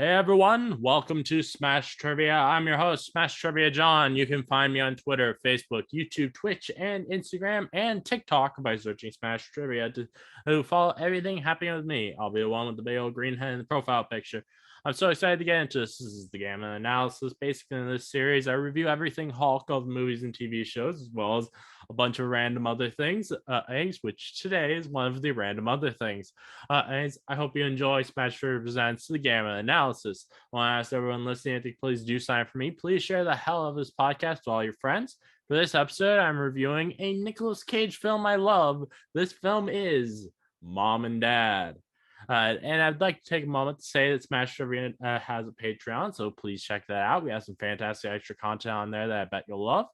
Hey everyone, welcome to Smash Trivia. I'm your host, Smash Trivia John. You can find me on Twitter, Facebook, YouTube, Twitch, and Instagram and TikTok by searching Smash Trivia to follow everything happening with me. I'll be the one with the big old green head in the profile picture. I'm so excited to get into this. This is the Gamma Analysis. Basically, in this series, I review everything Hulk of movies and TV shows, as well as a bunch of random other things, which today is one of the random other things. I hope you enjoy Smash Trivia Presents the Gamma Analysis. I want to ask everyone listening, I think please do sign up for me. Please share the hell of this podcast to all your friends. For this episode, I'm reviewing a Nicolas Cage film I love. This film is Mom and Dad. And I'd like to take a moment to say that Smash Trivia has a Patreon, so please check that out. We have some fantastic extra content on there that I bet you'll love.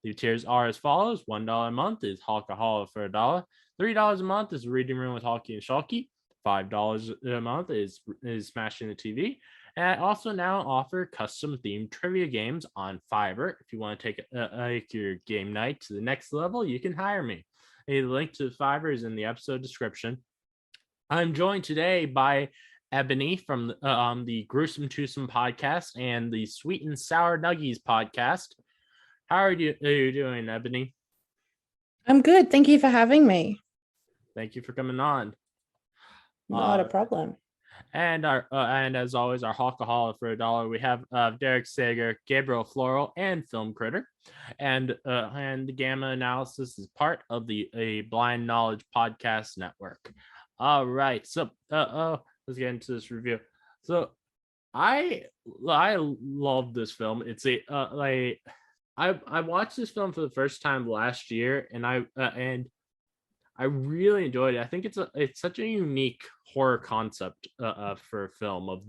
The tiers are as follows. $1 a month is Hulka Holla for $1. $3 a month is Reading Room with Hulkie and Shulkie. $5 a month is Smashing the TV. And I also now offer custom themed trivia games on Fiverr. If you want to take your game night to the next level, you can hire me. A link to Fiverr is in the episode description. I'm joined today by Ebony from the Gruesome Twosome Podcast and the Sweet and Sour Nuggiez Podcast. How are you doing, Ebony? I'm good. Thank you for having me. Thank you for coming on. Not a problem. And as always, our Hulka Holla for $1. We have Derek Sager, Gabriel Floral, and Film Critter. And the Gamma Analysis is part of the Blind Knowledge Podcast Network. All right, so let's get into this review. So I love this film. It's I watched this film for the first time last year, and I really enjoyed it. I think it's such a unique horror concept for a film of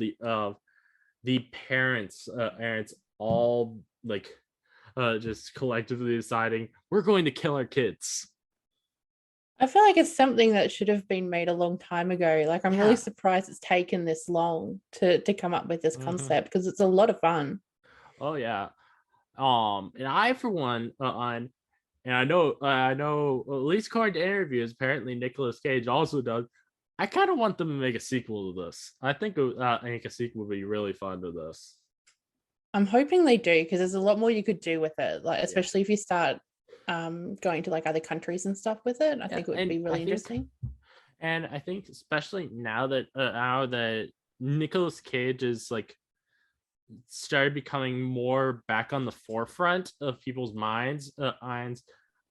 the parents all like just collectively deciding we're going to kill our kids. I feel like it's something that should have been made a long time ago. Like, I'm really surprised it's taken this long to come up with this concept because it's a lot of fun. Oh yeah. And I, for one, and I know at least according to interviews, apparently Nicolas Cage also does. I kind of want them to make a sequel to this. I think a sequel would be really fun to this. I'm hoping they do, because there's a lot more you could do with it. Like, especially if you start going to like other countries and stuff with it. I think it would be really interesting. And I think especially now that Nicolas Cage is like started becoming more back on the forefront of people's minds,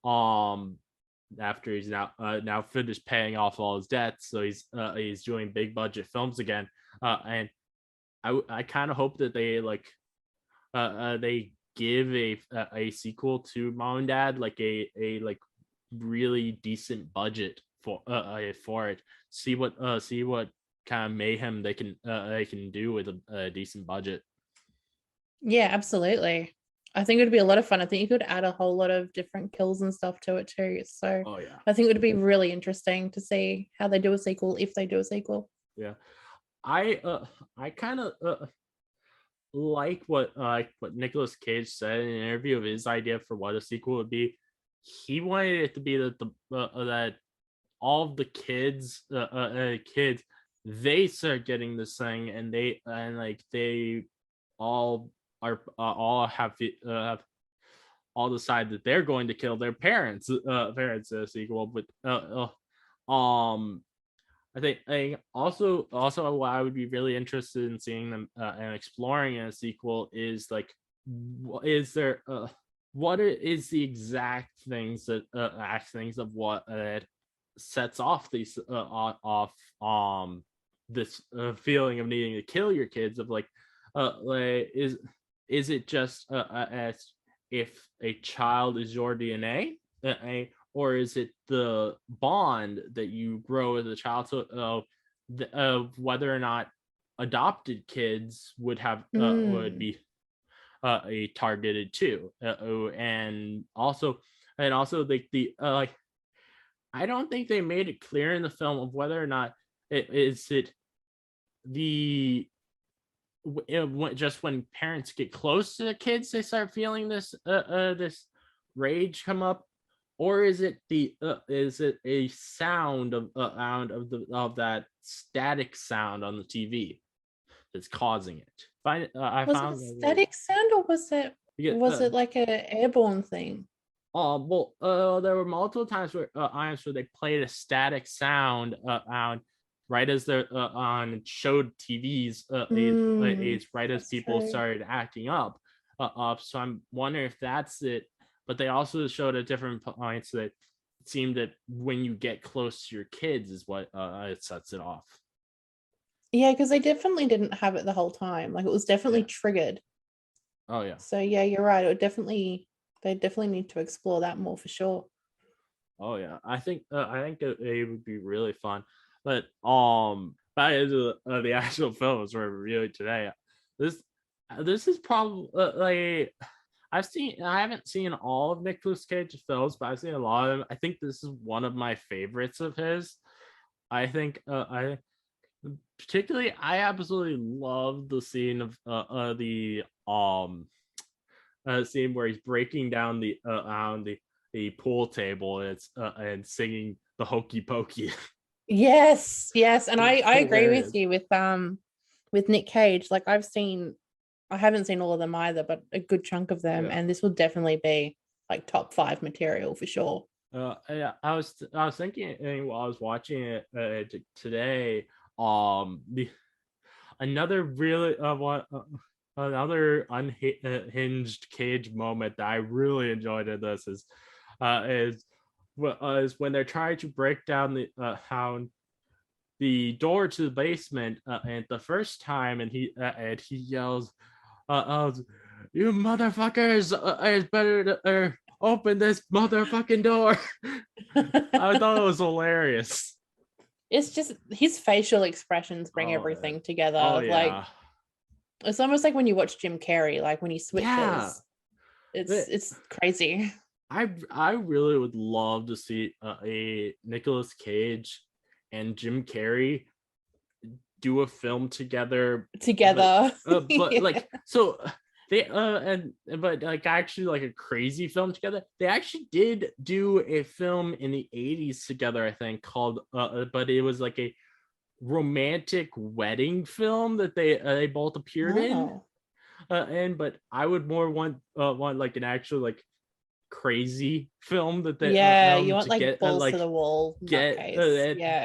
after he's now finished paying off all his debts, so he's doing big budget films again, and I kind of hope that they give a sequel to Mom and Dad, like a like really decent budget for it. See what kind of mayhem they can do with a decent budget. Yeah, absolutely. I think it would be a lot of fun. I think you could add a whole lot of different kills and stuff to it too. So I think it would be really interesting to see how they do a sequel, if they do a sequel. Yeah, I kind of like what Nicolas Cage said in an interview of his idea for what a sequel would be. He wanted it to be that all of the kids they start getting this thing, and they all are all decide that they're going to kill their parents in a sequel. But I think also what I would be really interested in seeing them and exploring in a sequel is like, what is the exact things of what sets off these this feeling of needing to kill your kids, of like is it just as if a child is your DNA, or is it the bond that you grow as a child? So of whether or not adopted kids would be targeted too, and also the I don't think they made it clear in the film of whether or not just when parents get close to the kids they start feeling this this rage come up, or is it a sound of that static sound on the TV that's causing it. I was found it a static sound, or was it like an airborne thing? There were multiple times where they played a static sound on right as they're on showed TVs right as people started acting up. So I'm wondering if that's it. But they also showed at different points that it seemed that when you get close to your kids is what it sets it off. Yeah, because they definitely didn't have it the whole time. Like, it was definitely triggered. Oh yeah. So yeah, you're right. They definitely need to explore that more for sure. Oh yeah, I think it would be really fun. But back into the actual films we're reviewing today. This is probably like I haven't seen all of Nicolas Cage's films, but I've seen a lot of them. I think this is one of my favorites of his. I think I absolutely love the scene of the scene where he's breaking down the on the pool table and singing the Hokey Pokey. Yes, and I agree with you with Nick Cage. Like, I haven't seen all of them either, but a good chunk of them, and this will definitely be like top 5 material for sure. Yeah, I was thinking while I was watching it today. Another really another unhinged Cage moment that I really enjoyed in this is when they're trying to break down the door to the basement and the first time, and he yells, "You motherfuckers! It's better to open this motherfucking door." I thought it was hilarious. It's just his facial expressions bring everything together. Oh, yeah. Like, it's almost like when you watch Jim Carrey, like when he switches. It's crazy. I really would love to see a Nicolas Cage and Jim Carrey do a film together. But like, so they but like actually like a crazy film together. They actually did do a film in the 80s together, I think, called but it was like a romantic wedding film that they both appeared in. But I would more want like an actual like crazy film that they you want like get, balls to the wall,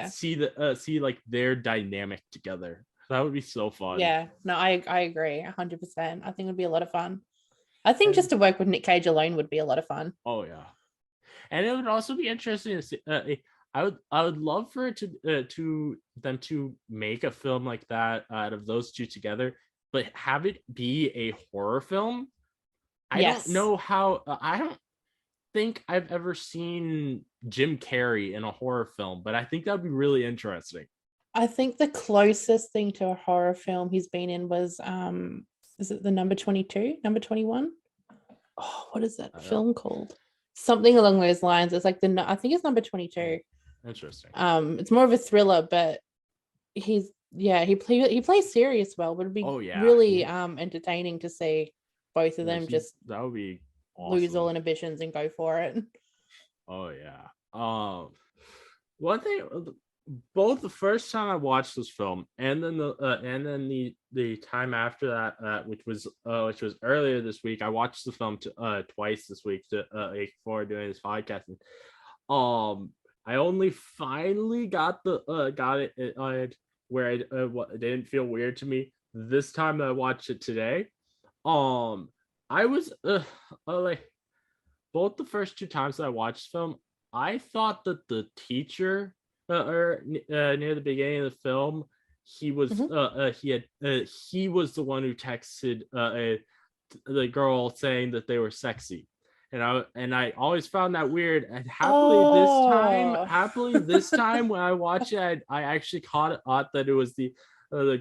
see like their dynamic together. That would be so fun. Yeah, no, I agree 100%. I think it would be a lot of fun. I think just to work with Nick Cage alone would be a lot of fun. Oh yeah, and it would also be interesting to see. I would love for it to them to make a film like that out of those two together, but have it be a horror film. I don't know how. I don't think I've ever seen Jim Carrey in a horror film, but I think that'd be really interesting. I think the closest thing to a horror film he's been in was is it the number 22, number 21? Oh, what is that film called? Something along those lines. It's like I think it's number 22. Interesting. It's more of a thriller, but he plays serious well, but it'd be really entertaining to see both of them that would be awesome. Lose all inhibitions and go for it. Oh yeah. One thing, both the first time I watched this film and then the time after that, which was earlier this week, I watched the film twice this week before doing this podcast. And, I only finally got it where it didn't feel weird to me this time that I watched it today. I was like, both the first two times that I watched the film, I thought that the teacher near the beginning of the film, he was he was the one who texted the girl saying that they were sexy. And I always found that weird. And happily this time when I watched it, I actually caught that it was the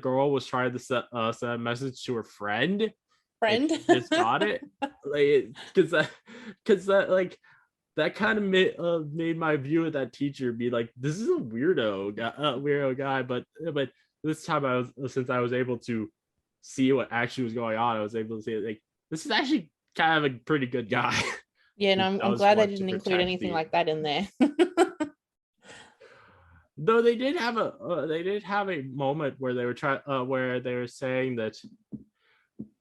girl was trying to send a message to her friend. Just got it, like, because that like that kind of made my view of that teacher be like, this is a weirdo guy. But this time since I was able to see what actually was going on, I was able to see like this is actually kind of a pretty good guy. Yeah, and I'm glad they didn't include anything like that in there. Though they did have a moment where they were saying that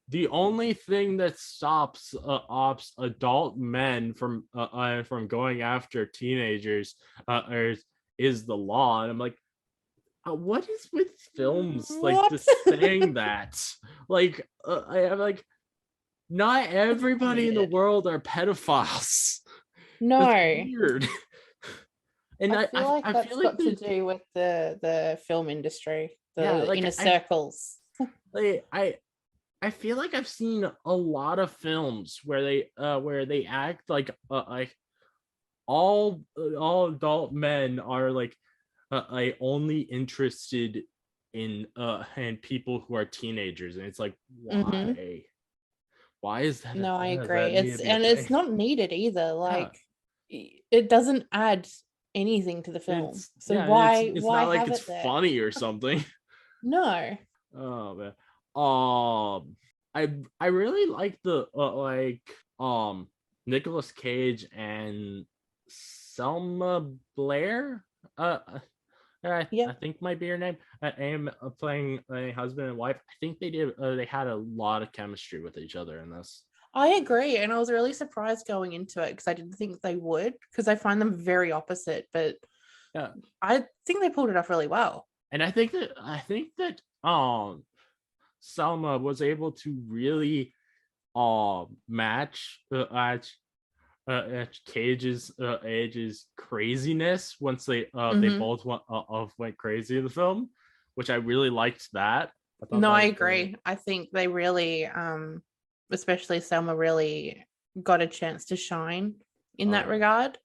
the only thing that stops adult men from going after teenagers is the law. And I'm like, what is with films like just saying that? Like, I'm like, not everybody in the world are pedophiles. No, that's weird. And I feel like that's got to do with the film industry, the inner circles. Like, I feel like I've seen a lot of films where they act like all adult men are like only interested in people who are teenagers, and it's like, why? Mm-hmm. Why is that? No, I agree. It's not needed either. Like, it doesn't add anything to the film. Why it's why not like have it's it there? funny or something. No. Oh man. I really like the Nicolas Cage and Selma Blair. I think might be her name. I'm playing a husband and wife. I think they had a lot of chemistry with each other in this. I agree, and I was really surprised going into it because I didn't think they would, because I find them very opposite. But yeah, I think they pulled it off really well. And I think that Selma was able to really match Cage's Age's craziness once they both went crazy in the film, which I really liked that. I agree. I think they really especially Selma really got a chance to shine in that regard.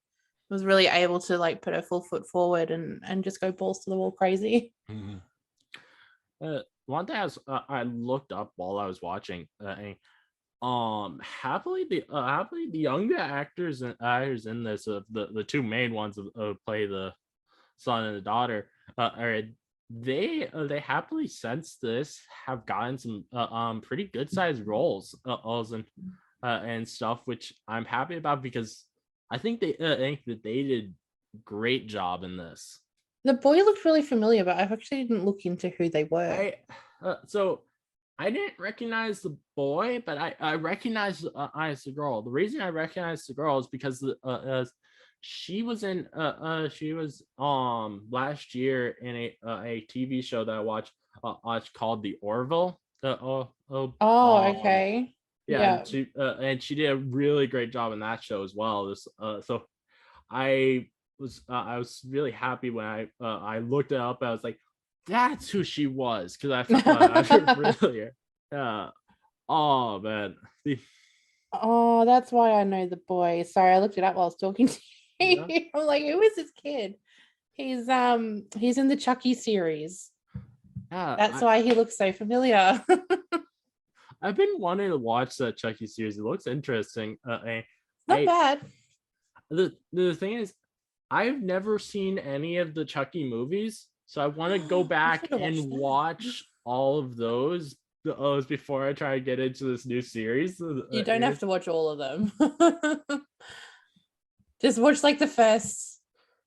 Was really able to like put her full foot forward and just go balls to the wall crazy. Mm-hmm. One thing I looked up while I was watching, happily the younger actors in this, the two main ones play the son and the daughter, they happily since this have gotten some pretty good sized roles and stuff, which I'm happy about, because I think that they did a great job in this. The boy looked really familiar, but I actually didn't look into who they were. So I didn't recognize the boy, but I recognized the girl. The reason I recognized the girl is because she was last year in a TV show that I watched called The Orville. Okay. Yeah. And she did a really great job in that show as well. So I was really happy when I looked it up. I was like, that's who she was, because I felt really oh man. That's why I know the boy. Sorry, I looked it up while I was talking to you. Yeah. I'm like, who is this kid? He's in the Chucky series. That's why he looks so familiar. I've been wanting to watch that Chucky series. It looks interesting. Not bad. The thing is, I've never seen any of the Chucky movies, so I want to go back and watch all of those before I try to get into this new series. You don't have to watch all of them. Just watch like the first.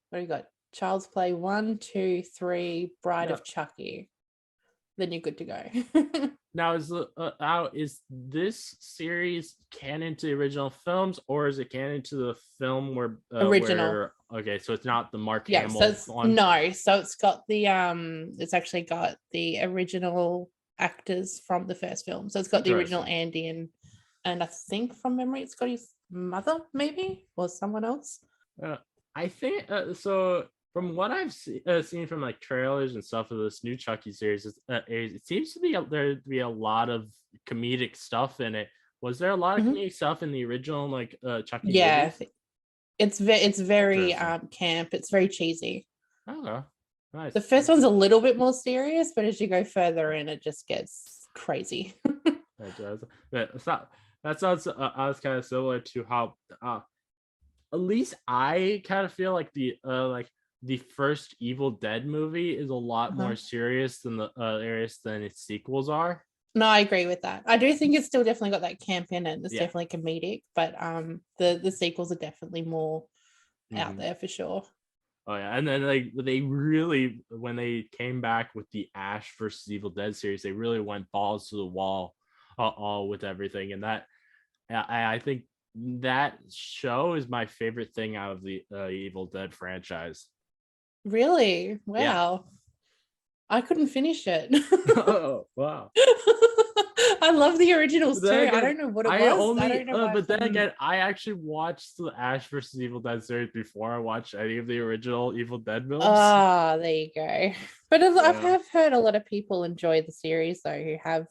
What do you got? Child's Play 1, 2, 3, Bride of Chucky. Then you're good to go. Now, is this series canon to the original films, or is it canon to the film where original? Okay, so it's not the Mark Hamill one. No, so it's got it's actually got the original actors from the first film. So it's got the original Andy and I think from memory it's got his mother, maybe, or someone else. I think so. From what I've seen from like trailers and stuff of this new Chucky series, it seems to be there to be a lot of comedic stuff in it. Was there a lot of comedic stuff in the original Chucky? Yeah, movies? It's very camp. It's very cheesy. Okay, nice. The first one's a little bit more serious, but as you go further in, it just gets crazy. That sounds kind of similar to how at least I kind of feel like the first Evil Dead movie is a lot more serious than its sequels are. No, I agree with that. I do think it's still definitely got that camp in it. It's definitely comedic, but the sequels are definitely more out there for sure. Oh yeah, and then like they really, when they came back with the Ash versus Evil Dead series, they really went balls to the wall, all with everything, and that I think that show is my favorite thing out of the Evil Dead franchise. Really? Wow. Yeah. I couldn't finish it. Oh wow. I love the originals too. I don't know what it was. I don't know. But then again, I actually watched the Ash versus Evil Dead series before I watched any of the original Evil Dead films. Ah, there you go. But I have heard a lot of people enjoy the series though who have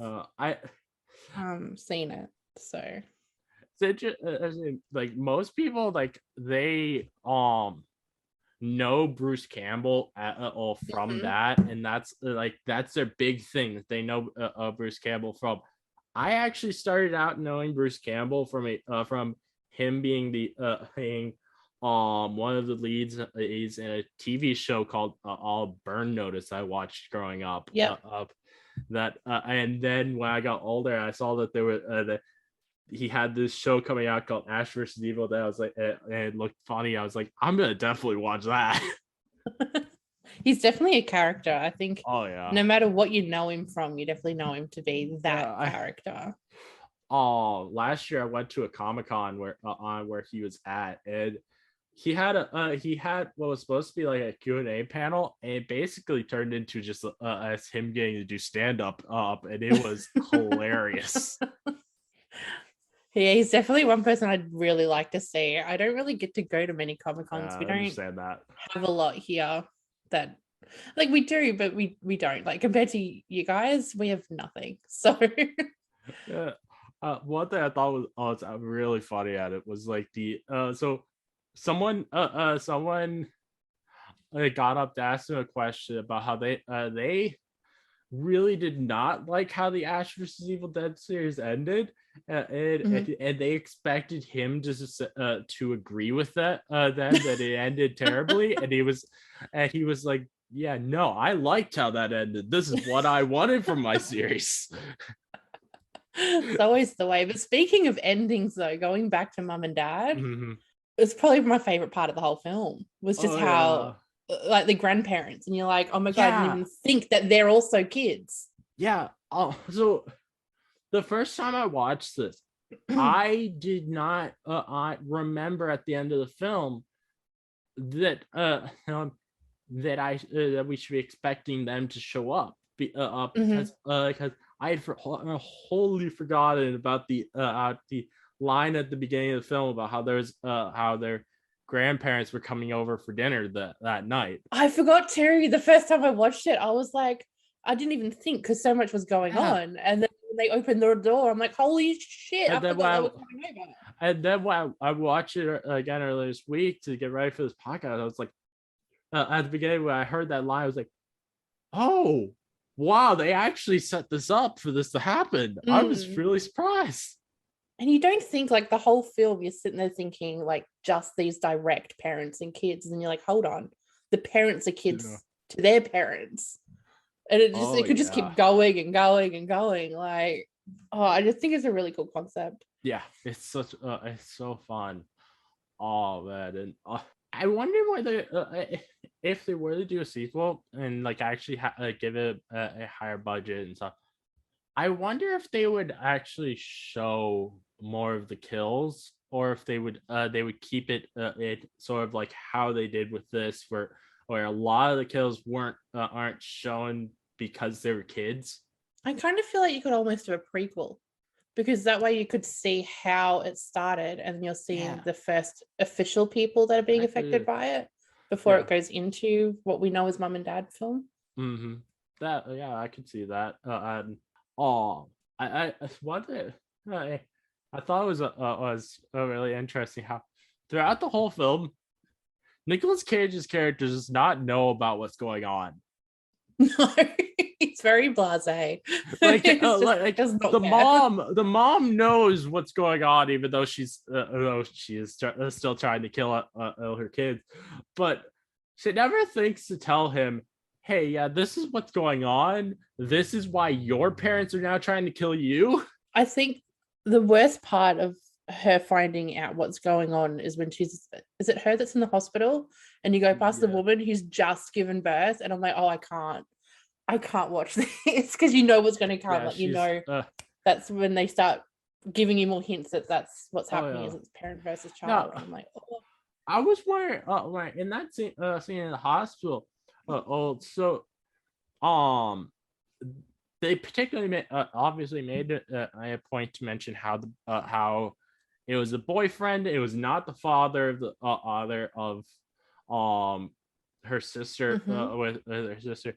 seen it. So like most people, like they know Bruce Campbell from that, and that's their big thing that they know Bruce Campbell from. I actually started out knowing Bruce Campbell from him being the one of the leads is in a TV show called All Burn Notice I watched growing up. Yeah. And then when I got older, I saw that there were he had this show coming out called Ash versus Evil Dead. I was like, and it looked funny. I was like, I'm gonna definitely watch that. He's definitely a character. I think. Oh yeah. No matter what you know him from, you definitely know him to be that character. Last year I went to a Comic-Con where he was at, and he had what was supposed to be like a Q&A panel, and it basically turned into just as him getting to do stand-up and it was hilarious. Yeah, he's definitely one person I'd really like to see. I don't really get to go to many Comic-Cons. We don't have a lot here that, like, we do, but we don't. Like, compared to you guys, we have nothing. So yeah. One thing I thought was really funny at it was like so someone got up to ask him a question about how they really did not like how the Ash vs. Evil Dead series ended, and they expected him to agree with that that it ended terribly, and he was like, yeah, no, I liked how that ended. This is what I wanted from my series. It's always the way. But speaking of endings, though, going back to Mum and Dad, it's probably my favorite part of the whole film was just how like the grandparents, and you're like, oh my god, I didn't even think that they're also kids. Yeah. So the first time I watched this, I did not I remember at the end of the film that that we should be expecting them to show up because I had wholly forgotten about the line at the beginning of the film about how their grandparents were coming over for dinner that night. I forgot too. The first time I watched it, I was like, I didn't even think because so much was going on. And then when they opened the door, I'm like, holy shit. And then when I watched it again earlier this week to get ready for this podcast, I was like, at the beginning when I heard that line, I was like, oh, wow, they actually set this up for this to happen. I was really surprised. And you don't think, like, the whole film, you're sitting there thinking, like, just these direct parents and kids. And you're like, hold on, the parents are kids to their parents. And it could just keep going and going and going. Like, I just think it's a really cool concept. Yeah, it's so fun. Oh, man. And I wonder whether if they were to do a sequel and, like, actually give it a higher budget and stuff, I wonder if they would actually show more of the kills, or if they would keep it sort of like how they did with this, where a lot of the kills aren't shown because they were kids. I kind of feel like you could almost do a prequel, because that way you could see how it started, and you're seeing the first official people that are being affected by it before it goes into what we know as Mum and Dad film. That I could see that. I thought it was really interesting how throughout the whole film, Nicolas Cage's character does not know about what's going on. No, he's very blasé. The mom knows what's going on, even though she is still trying to kill her kids, but she never thinks to tell him, hey, yeah, this is what's going on. This is why your parents are now trying to kill you. I think the worst part of her finding out what's going on is when is it her that's in the hospital and you go past the woman who's just given birth and I'm like, oh, I can't watch this because you know what's going to come. That's when they start giving you more hints that that's what's happening is it's parent versus child. And I'm like, oh. I was wondering, like in that scene in the hospital, they particularly obviously made a point to mention how it was a boyfriend. It was not the father of the other of her sister with her sister.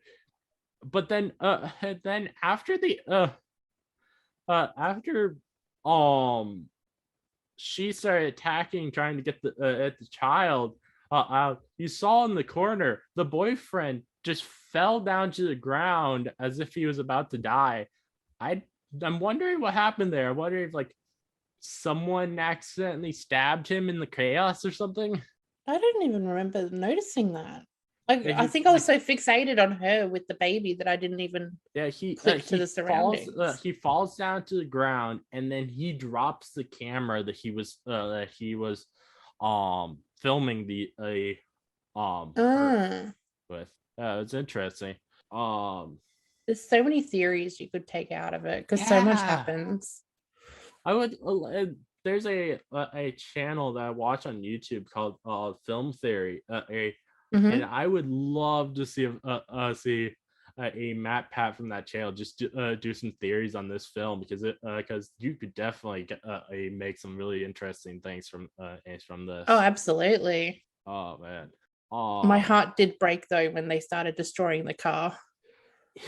But then after she started attacking, trying to get at the child out, you saw in the corner the boyfriend just fell down to the ground as if he was about to die. I'm wondering what happened there. I wonder if like someone accidentally stabbed him in the chaos or something. I didn't even remember noticing that. I think I was so fixated on her with the baby that I didn't even click to the surroundings. He falls down to the ground and then he drops the camera that he was filming the with. It's interesting. There's so many theories you could take out of it because so much happens. There's a channel that I watch on YouTube called Film Theory, and I would love to see a Matt Pat from that channel just do some theories on this film because you could definitely make some really interesting things from this. Oh, absolutely. Oh man. My heart did break though when they started destroying the car.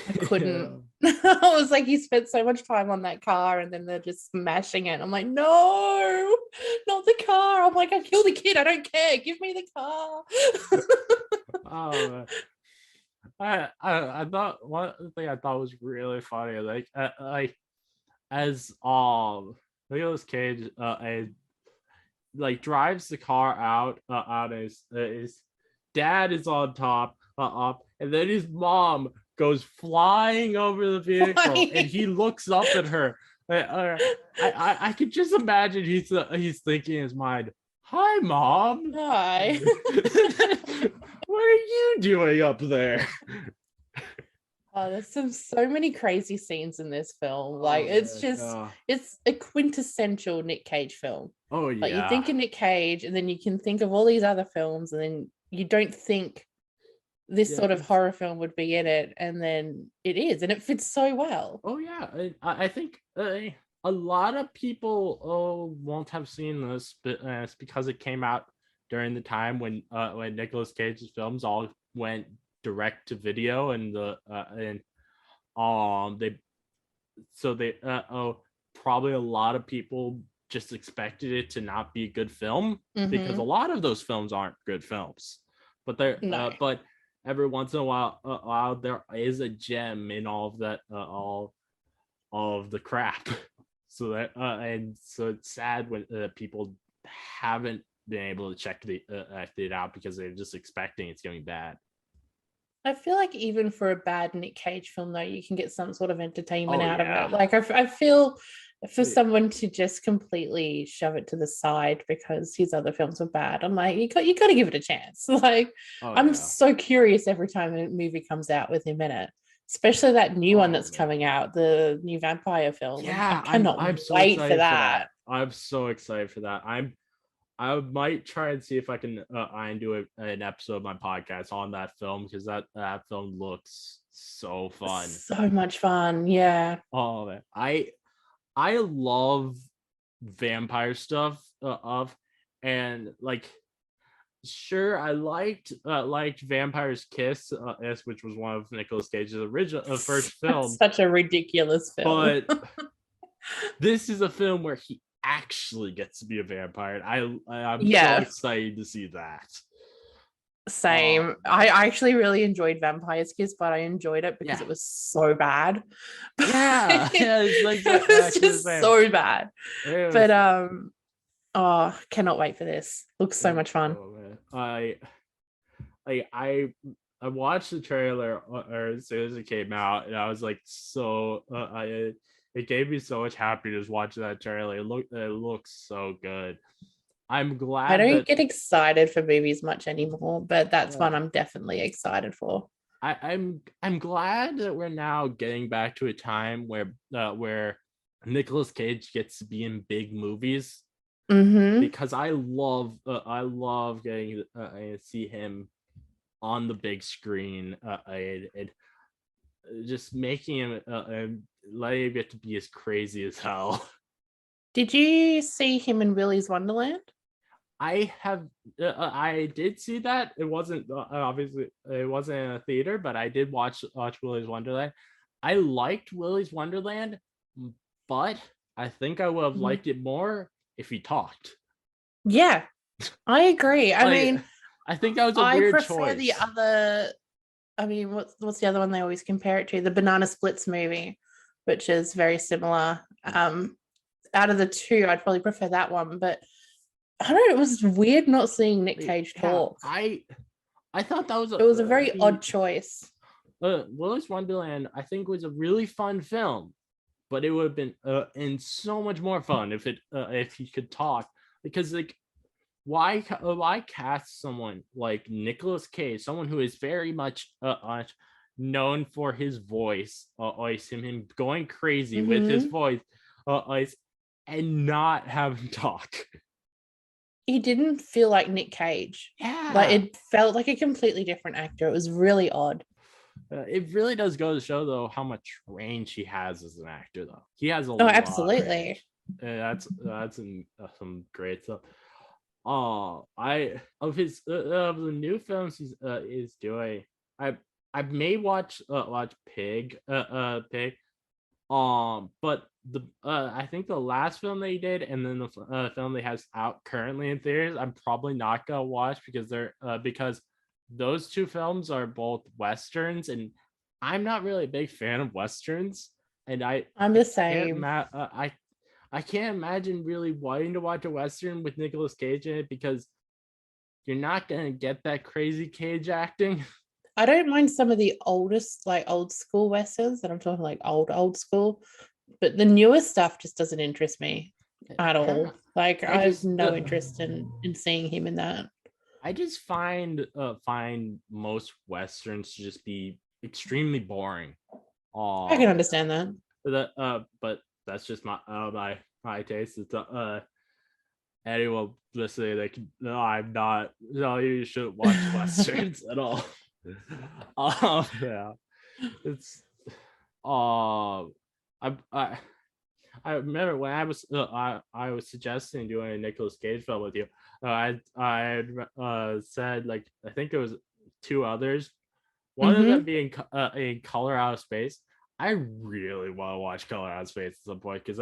I couldn't. I was like, you spent so much time on that car and then they're just smashing it. I'm like, no, not the car. I'm like, I killed the kid. I don't care. Give me the car. I thought one thing I thought was really funny, like as Nicolas Cage like drives the car out his dad is on top and then his mom goes flying over the vehicle and he looks up at her. I could just imagine he's thinking in his mind, hi mom. Hi. What are you doing up there? Oh, there's so many crazy scenes in this film. Like it's a quintessential Nick Cage film. Oh yeah. Like you think of Nick Cage and then you can think of all these other films and then you don't think this sort of horror film would be in it, and then it is, and it fits so well. Oh yeah, I think a lot of people won't have seen this, but it's because it came out during the time when Nicolas Cage's films all went direct to video, and probably a lot of people just expected it to not be a good film because a lot of those films aren't good films, but but every once in a while there is a gem in all of that all of the crap. So that and so it's sad when people haven't been able to check it out because they're just expecting it's going bad. I feel like even for a bad Nick Cage film though, you can get some sort of entertainment out of it. Like I feel for someone to just completely shove it to the side because his other films were bad, I'm like, you got to give it a chance. Like I'm so curious every time a movie comes out with him in it, especially that new one that's coming out, the new vampire film. Yeah, I cannot wait for that. I'm so excited for that. I might try and see if I can do an episode of my podcast on that film because that film looks so fun. So much fun, yeah. Oh man, I love vampire stuff and like sure I liked Vampire's Kiss, which was one of Nicolas Cage's original first films. Such a ridiculous film. But this is a film where he actually gets to be a vampire. I'm so excited to see that. Same. I actually really enjoyed Vampire's Kiss, but I enjoyed it because it was so bad. It's like it was just so bad. But cannot wait for this. Looks so much fun. I watched the trailer as soon as it came out, and I was like, so it gave me so much happiness watching that trailer. It looks so good. I'm glad I don't get excited for movies much anymore, but that's one I'm definitely excited for. I'm glad that we're now getting back to a time where Nicolas Cage gets to be in big movies, because I love getting to see him on the big screen, and just making him letting him get to be as crazy as hell. Did you see him in Willy's Wonderland? I did see that. It wasn't obviously it wasn't in a theater, but I did watch Willy's Wonderland. I liked Willy's Wonderland, but I think I would have liked it more if he talked. Yeah, I agree. I mean, I think that was a weird choice. I prefer the other. I mean, what's the other one they always compare it to? The Banana Splits movie, which is very similar. Out of the two, I'd probably prefer that one, but I don't know. It was weird not seeing Nick Cage talk. I thought that was it was a very odd choice. Willy's Wonderland, I think, was a really fun film, but it would have been and so much more fun if he could talk, because like why cast someone like Nicolas Cage, someone who is very much known for his voice, him going crazy with his voice, and not have him talk. He didn't feel like Nick Cage. Yeah, like it felt like a completely different actor. It was really odd. It really does go to show, though, how much range he has as an actor. Though he has a lot absolutely. That's some great stuff. Of the new films he's is doing, I may watch Pig, but I think the last film they did, and then the film they has out currently in theaters, I'm probably not gonna watch because they're because those two films are both westerns, and I'm not really a big fan of westerns, and I'm the same. I can't imagine really wanting to watch a western with Nicolas Cage in it, because you're not gonna get that crazy Cage acting. I don't mind some of the oldest, like old school westerns, and I'm talking like old school, but the newer stuff just doesn't interest me at all. Like I have no interest in seeing him in that. I just find most westerns to just be extremely boring. I can understand that. But that's just my taste. It's anyone listening, they can. No, I'm not. No, you shouldn't watch westerns at all. Yeah, it's I remember when I was suggesting doing a Nicolas Cage film with you. I said, like, I think it was two others. One of them being in Color Out of Space. I really want to watch Color Out of Space at some point, because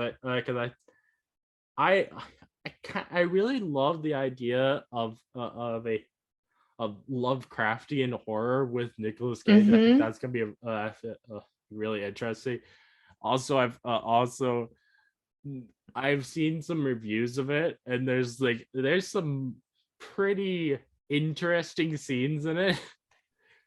I really love the idea of Lovecraftian horror with Nicolas Cage. I think that's gonna be really interesting. Also, I've seen some reviews of it, and there's some pretty interesting scenes in it.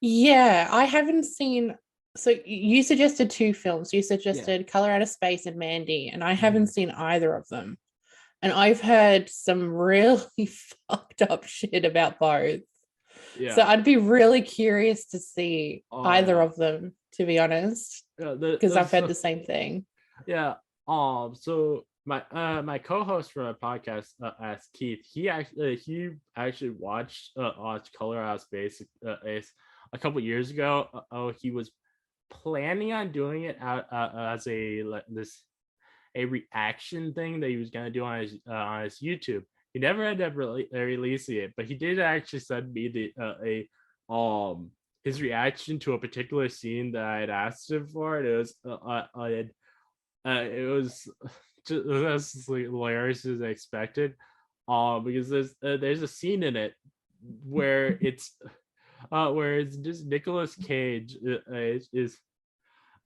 Yeah, I haven't seen. So you suggested two films. You suggested Color Out of Space and Mandy, and I haven't seen either of them. And I've heard some really fucked up shit about both. Yeah. So I'd be really curious to see either of them, to be honest, because I've heard the same thing. Yeah. So my co-host for my podcast, asked Keith. He actually watched Color Out of Space a couple years ago. He was planning on doing it as a reaction thing that he was gonna do on his YouTube. He never ended up releasing it, but he did actually send me his reaction to a particular scene that I had asked him for, and it was just as hilarious as I expected. Because there's a scene in it where it's just Nicolas Cage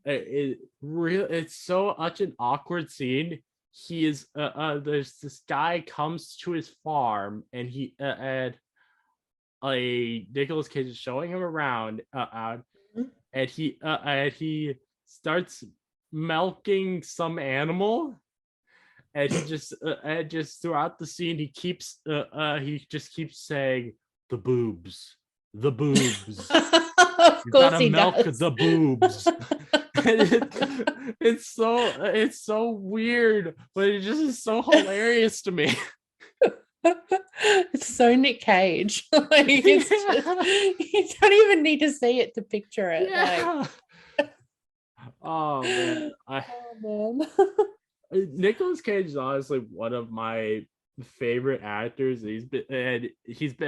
it's so such an awkward scene. He is there's this guy comes to his farm, and Nicolas Cage is showing him around, and he starts milking some animal, and he just throughout the scene he just keeps saying the boobs, the boobs. Of You course gotta he milk does. the boobs. It's so weird, but it just is so hilarious to me. It's so Nick Cage. Like, it's just, you don't even need to see it to picture it. Yeah. Like, Oh man. Nicolas Cage is honestly one of my favorite actors. He's been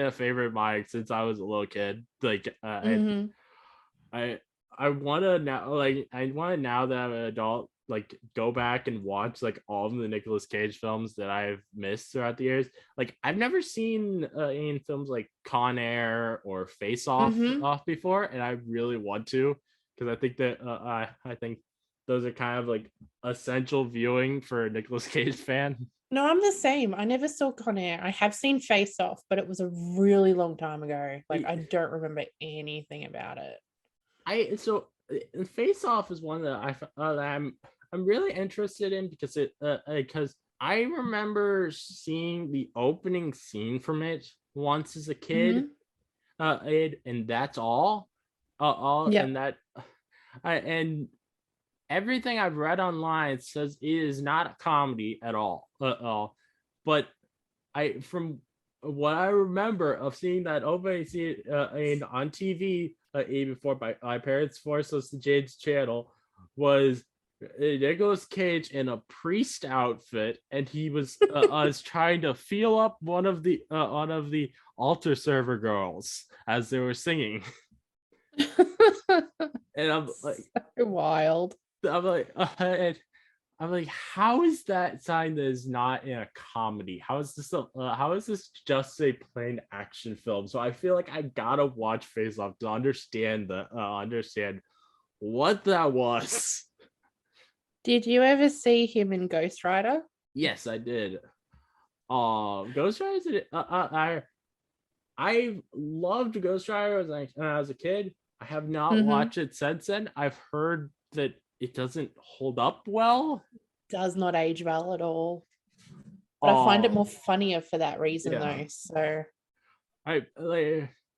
a favorite of mine since I was a little kid. Like I want to now, that I'm an adult, like go back and watch like all of the Nicolas Cage films that I've missed throughout the years. Like I've never seen any films like Con Air or Face Off before, and I really want to, because I think that I think those are kind of like essential viewing for a Nicolas Cage fan. No, I'm the same. I never saw Con Air. I have seen Face Off, but it was a really long time ago. Like I don't remember anything about it. Face Off is one that I'm really interested in, because I remember seeing the opening scene from it once as a kid, and that's all. And everything I've read online says it is not a comedy at all. But from what I remember of seeing that opening scene on TV before my parents forced us to change channel, was Nicolas Cage in a priest outfit, and he was trying to feel up one of the altar server girls as they were singing. And I'm like, so wild. I'm like, how is that sign that is not in a comedy? How is this just a plain action film? So I feel like I gotta watch Face Off to understand what that was. Did you ever see him in Ghost Rider? Yes, I did. Ghost Rider. I loved Ghost Rider when I was a kid. I have not watched it since then. I've heard that it doesn't hold up well. Does not age well at all. But I find it more funnier for that reason, though. So I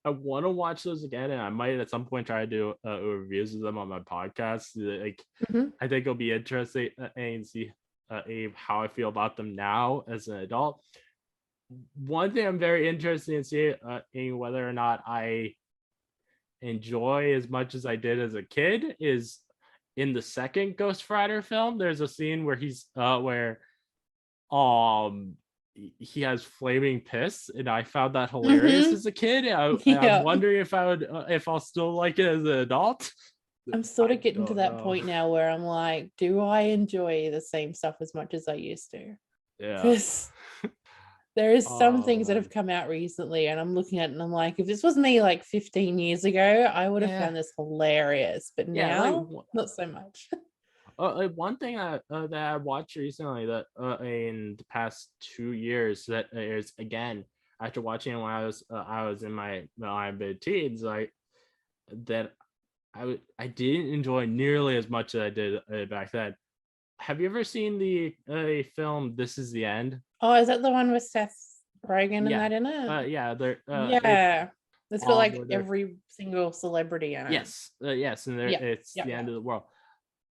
want to watch those again, and I might at some point try to do reviews of them on my podcast. Like, I think it'll be interesting and see how I feel about them now as an adult. One thing I'm very interested in seeing whether or not I enjoy as much as I did as a kid is in the second Ghost Rider film. There's a scene where he has flaming piss, and I found that hilarious as a kid. I'm wondering if I'll still like it as an adult. I'm sort of getting to that point now where I'm like, do I enjoy the same stuff as much as I used to? Yeah. Because there is some things that have come out recently, and I'm looking at it and I'm like, if this was me like 15 years ago, I would have found this hilarious. But now, not so much. One thing that I watched recently that in the past 2 years that is, again, after watching it when I was in my mid-teens, I didn't enjoy nearly as much as I did back then. Have you ever seen the film This Is the End? Oh, is that the one with Seth Rogan and that in it? It's got like every single celebrity in it. Yes, and it's the end of the world.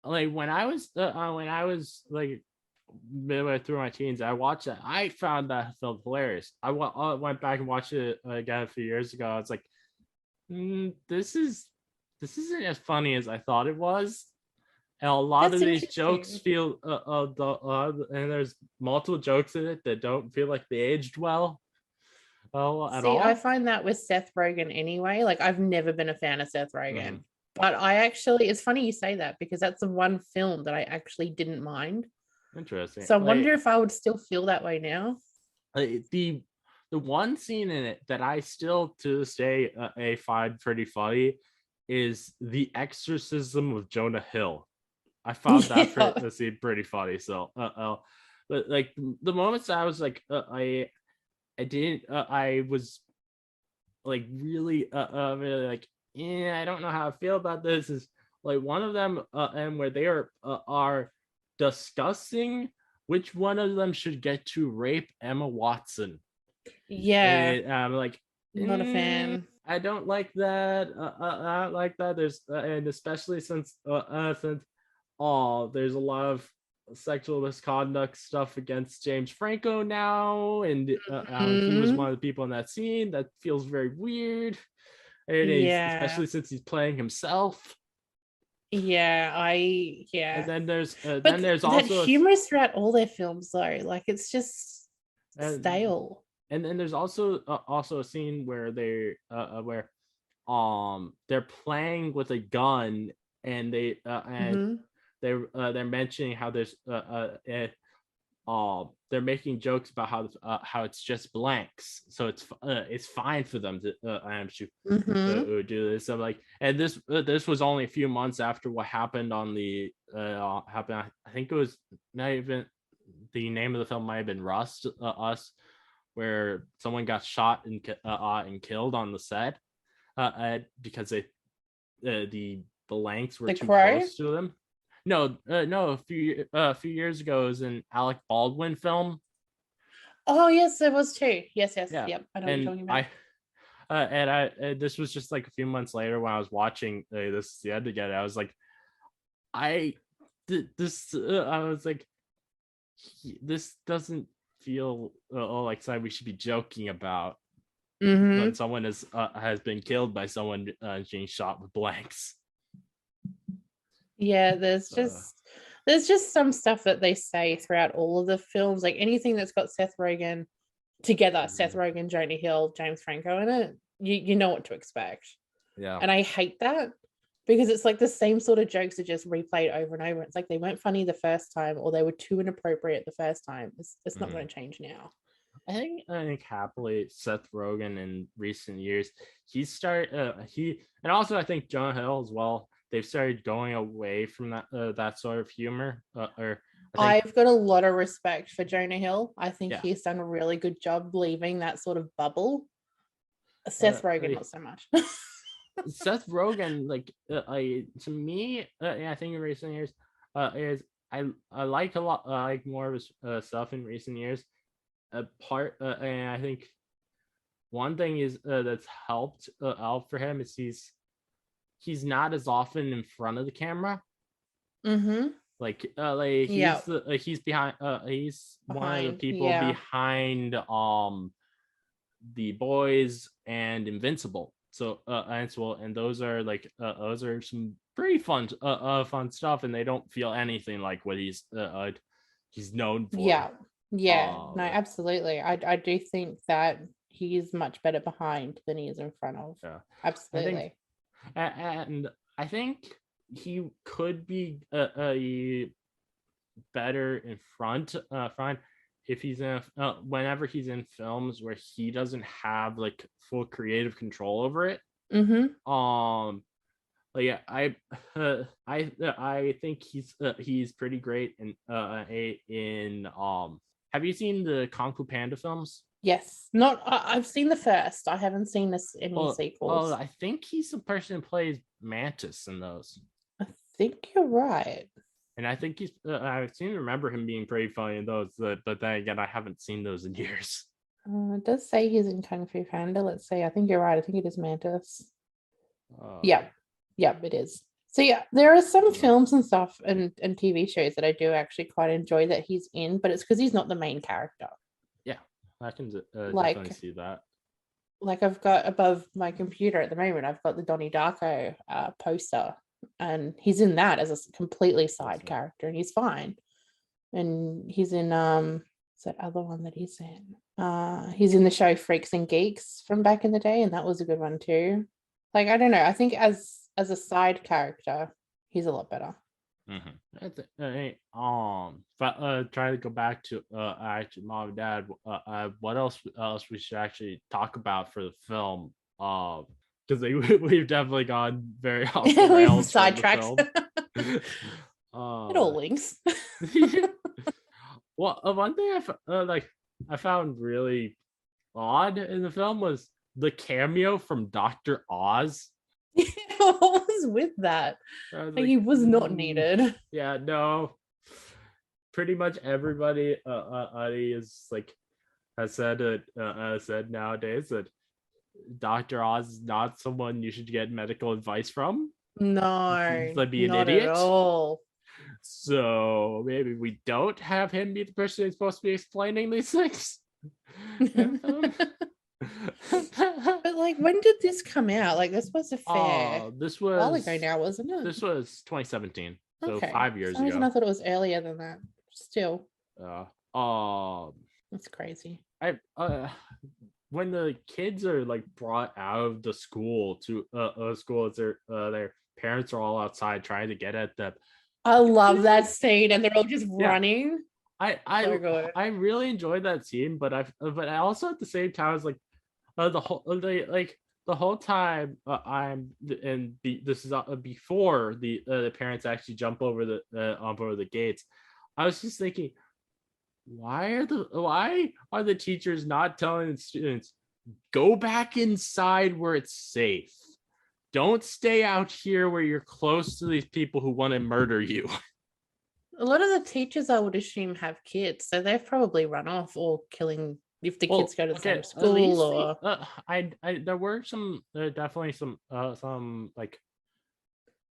Like when I was like midway through my teens, I watched that. I found that film hilarious. I went back and watched it again a few years ago. I was like, this isn't as funny as I thought it was. And a lot of these jokes feel and there's multiple jokes in it that don't feel like they aged well. At all. I find that with Seth Rogan anyway. Like I've never been a fan of Seth Rogan. But it's funny you say that, because that's the one film that I actually didn't mind. Interesting. So I wonder if I would still feel that way now. The one scene in it that I still to this day find pretty funny is the exorcism of Jonah Hill. I found that scene pretty funny. So, but like the moments I was like, I was like really, really like, I don't know how I feel about this. Is like one of them, and where they are discussing which one of them should get to rape Emma Watson. Yeah, and I'm like, not a fan. I don't like that. I don't like that. There's and especially since there's a lot of sexual misconduct stuff against James Franco now, and he was one of the people in that scene. That feels very weird, and especially since he's playing himself. And then there's also that humor throughout all their films though, like it's just stale. And then there's also a scene where they're playing with a gun, and they're mentioning how there's they're making jokes about how it's just blanks, so it's fine for them to do this. So like, and this was only a few months after what happened on the happened. I think it was not even the name of the film might have been Us, where someone got shot and killed on the set because the blanks were too close to them. No, a few years ago, it was an Alec Baldwin film. Oh yes, it was too. Yes, yep. I know what you're talking about. This was just like a few months later when I was watching this the end again. I was like, I was like, this doesn't feel like something we should be joking about when someone has been killed by someone being shot with blanks. Yeah, there's just some stuff that they say throughout all of the films, like anything that's got Seth Rogan together, Seth Rogan, Jonah Hill, James Franco in it, you know what to expect. Yeah. And I hate that because it's like the same sort of jokes are just replayed over and over. It's like they weren't funny the first time, or they were too inappropriate the first time. It's not going to change now. I think happily Seth Rogen in recent years, and also I think Jonah Hill as well, they've started going away from that sort of humor. I've got a lot of respect for Jonah Hill. I think he's done a really good job leaving that sort of bubble. Seth Rogen, not so much. Seth Rogen, like to me, I think in recent years, is I like a lot like more of his stuff in recent years. And I think one thing is that's helped out for him is he's not as often in front of the camera. Like he's behind. He's one of the people behind The Boys and Invincible. So and those are some pretty fun stuff, and they don't feel anything like what he's known for. No, absolutely. I do think that he's much better behind than he is in front of. Yeah, absolutely. And I think he could be better in front if he's in whenever he's in films where he doesn't have like full creative control over it. I think he's pretty great in have you seen the Kung Fu Panda films? Yes. I've seen the first. I haven't seen any sequels. I think he's the person who plays Mantis in those. I think you're right. And I think I seem to remember him being pretty funny in those, but then again, I haven't seen those in years. It does say he's in Kung Fu Panda. Let's see. I think you're right. I think it is Mantis. Yeah, it is. So yeah, there are some films and stuff and TV shows that I do actually quite enjoy that he's in, but it's because he's not the main character. Yeah, I can definitely see that. Like I've got above my computer at the moment, I've got the Donnie Darko poster, and he's in that as a completely side character, and he's fine. And he's in what's that other one that he's in? He's in the show Freaks and Geeks from back in the day, and that was a good one too. Like I don't know, I think as a side character, he's a lot better. But try to go back to actually Mom and Dad. What else we should actually talk about for the film? Because we've definitely gone very off the rails. Sidetracked. It all links. Well, one thing I found really odd in the film was the cameo from Dr. Oz. What was is with that? Like, he was not needed. Yeah, no. Pretty much everybody is like has said nowadays that Dr. Oz is not someone you should get medical advice from. No, to be an not idiot. At all. So maybe we don't have him be the person who's supposed to be explaining these things. But like, when did this come out? Like, this was a fair. This was a while ago now, wasn't it? This was 2017. So okay. 5 years ago. I thought it was earlier than that. Still. That's crazy. When the kids are like brought out of the school to school, their parents are all outside trying to get at them. I love that scene, and they're all just running. I really enjoyed that scene, but I also at the same time I was like, the whole time this is before the parents actually jump over the gates. I was just thinking, why are the teachers not telling the students, go back inside where it's safe? Don't stay out here where you're close to these people who want to murder you. A lot of the teachers, I would assume, have kids, so they've probably run off or killing if the kids go to the same school. Or there were definitely some like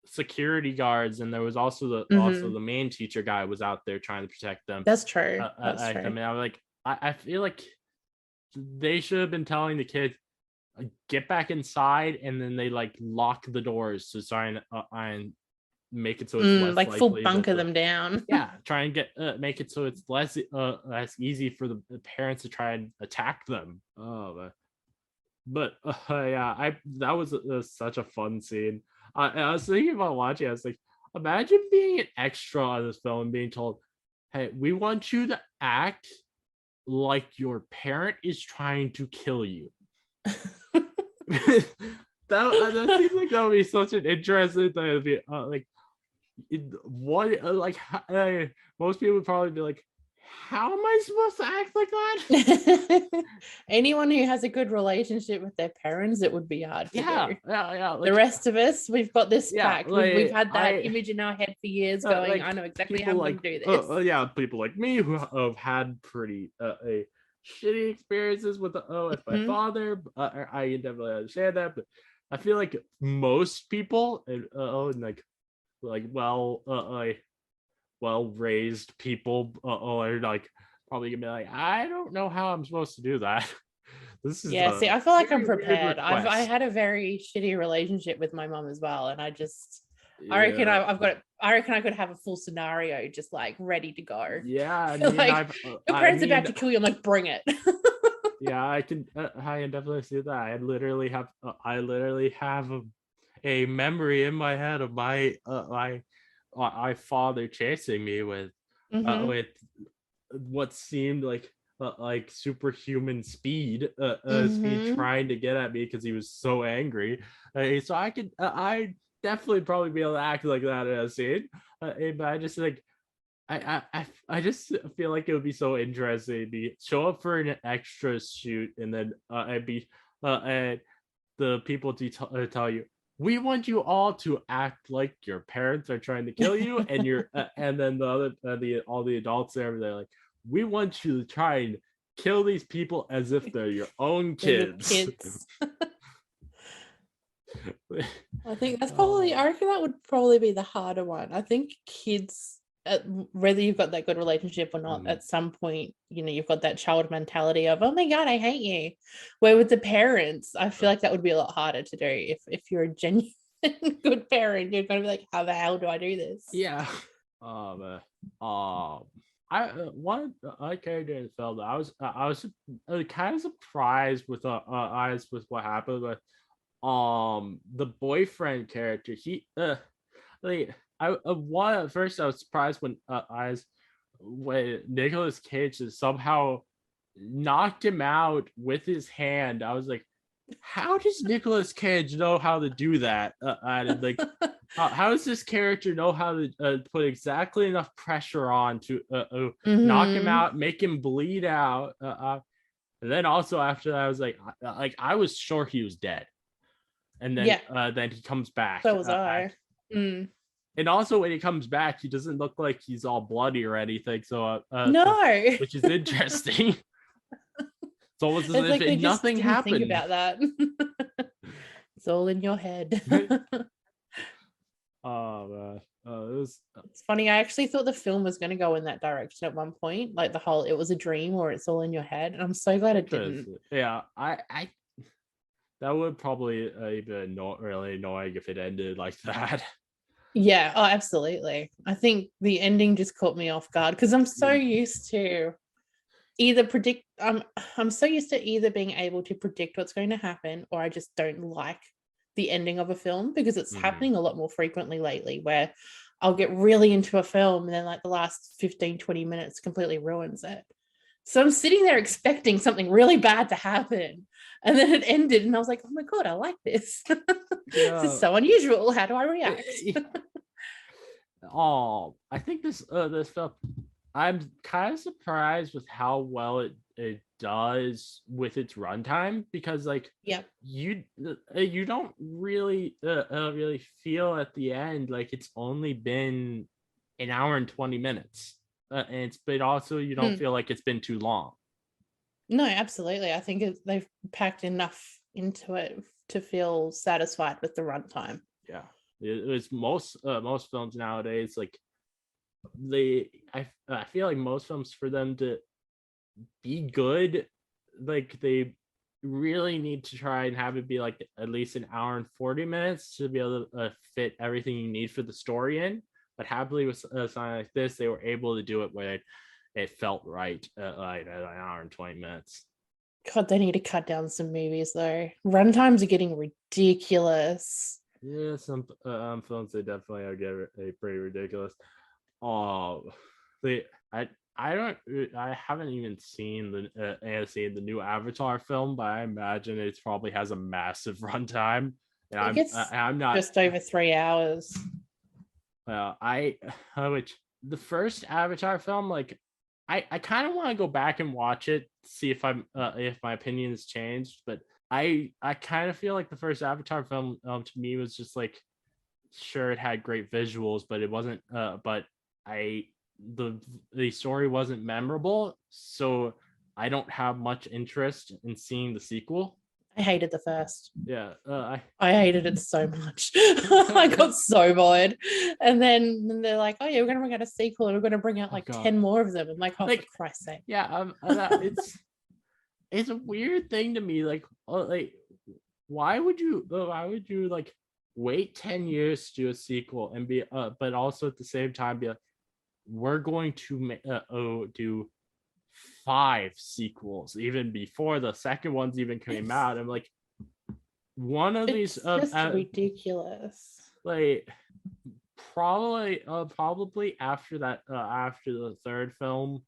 security guards, and there was also the main teacher guy was out there trying to protect them. That's true. I mean, I was like, I feel like they should have been telling the kids, get back inside, and then they like lock the doors to try and make it so it's less like full bunker them down. Yeah, try and make it so it's less easy for the parents to try and attack them. But yeah, that was such a fun scene. I was thinking about watching. I was like, imagine being an extra on this film and being told, "Hey, we want you to act like your parent is trying to kill you." that seems like that would be such an interesting thing. To be most people would probably be like, how am I supposed to act like that? Anyone who has a good relationship with their parents, it would be hard to do. Yeah. The rest of us, we've got this back. Like, we've had that image in our head for years going, I know exactly how to do this. People like me who have had pretty shitty experiences with my father. I definitely understand that, but I feel like most people well-raised people are like probably gonna be like, I don't know how I'm supposed to do that. This is see, I feel like I'm prepared. I had a very shitty relationship with my mom as well, and I reckon I reckon I could have a full scenario just like ready to go. Yeah, like your parents about to kill you. I'm like, bring it. Yeah, I can definitely see that. I literally have a memory in my head of my father chasing me with what seemed like superhuman speed, speed, trying to get at me because he was so angry. So I definitely probably be able to act like that in a scene. But I just like I just feel like it would be so interesting to show up for an extra shoot, and then I'd be the people to tell you, we want you all to act like your parents are trying to kill you, and you're and then all the adults there, they're like, we want you to try and kill these people as if they're your own kids. I think that's probably, I reckon that would probably be the harder one. I think kids, whether you've got that good relationship or not, at some point, you've got that child mentality of, oh my God, I hate you. Where with the parents, I feel like that would be a lot harder to do. If you're a genuine good parent, you're going to be like, how the hell do I do this? Yeah. I character in the film, I was kind of surprised with what happened with the boyfriend character. He at first I was surprised when Nicolas Cage somehow knocked him out with his hand. I was like, how does Nicolas Cage know how to do that? How does this character know how to put exactly enough pressure on to knock him out, make him bleed out? And then also after that, I was like I was sure he was dead. and then he comes back. So was I. And also when he comes back, he doesn't look like he's all bloody or anything. So no, which is interesting. It's almost as it's if nothing happened. Think about that. It's all in your head. Oh man. It's funny. I actually thought the film was going to go in that direction at one point, like it was a dream or it's all in your head, and I'm so glad it didn't. Yeah, I that would probably even not really annoying if it ended like that. Yeah, oh, absolutely. I think the ending just caught me off guard because I'm so used to I'm so used to either being able to predict what's going to happen, or I just don't like the ending of a film, because it's happening a lot more frequently lately, where I'll get really into a film and then like the last 15-20 minutes completely ruins it. So I'm sitting there expecting something really bad to happen, and then it ended and I was like, oh my god, I like this. This is so unusual. How do I react? I think this film, I'm kind of surprised with how well it does with its runtime, because like you don't really really feel at the end like it's only been an hour and 20 minutes, but also you don't feel like it's been too long. No, absolutely. I think they've packed enough into it to feel satisfied with the runtime. Yeah, it was most films nowadays, like I feel like most films, for them to be good, like they really need to try and have it be like at least an hour and 40 minutes to be able to fit everything you need for the story in. But happily with something like this, they were able to do it where it felt right, like an hour and 20 minutes. God, they need to cut down some movies though. Runtimes are getting ridiculous. Yeah, some films, they definitely are getting pretty ridiculous. Oh, I haven't even seen the new Avatar film, but I imagine it probably has a massive runtime. And I'm not just over 3 hours. Which the first Avatar film, like I kind of want to go back and watch it, see if my opinion has changed, but I kind of feel like the first Avatar film to me was just like, sure, it had great visuals, but it wasn't the story wasn't memorable, so I don't have much interest in seeing the sequel. I hated the first. Yeah, I hated it so much. I got so bored. And then they're like, "Oh yeah, we're gonna bring out a sequel, and we're gonna bring out like 10 more of them." I'm like, "Oh, for Christ's sake!" Yeah, it's a weird thing to me. Like why would you like wait 10 years to do a sequel and be but also at the same time be like, we're going to do 5 sequels even before the second one's even came out. I'm like, one of these just ridiculous. Like probably after that, after the third film,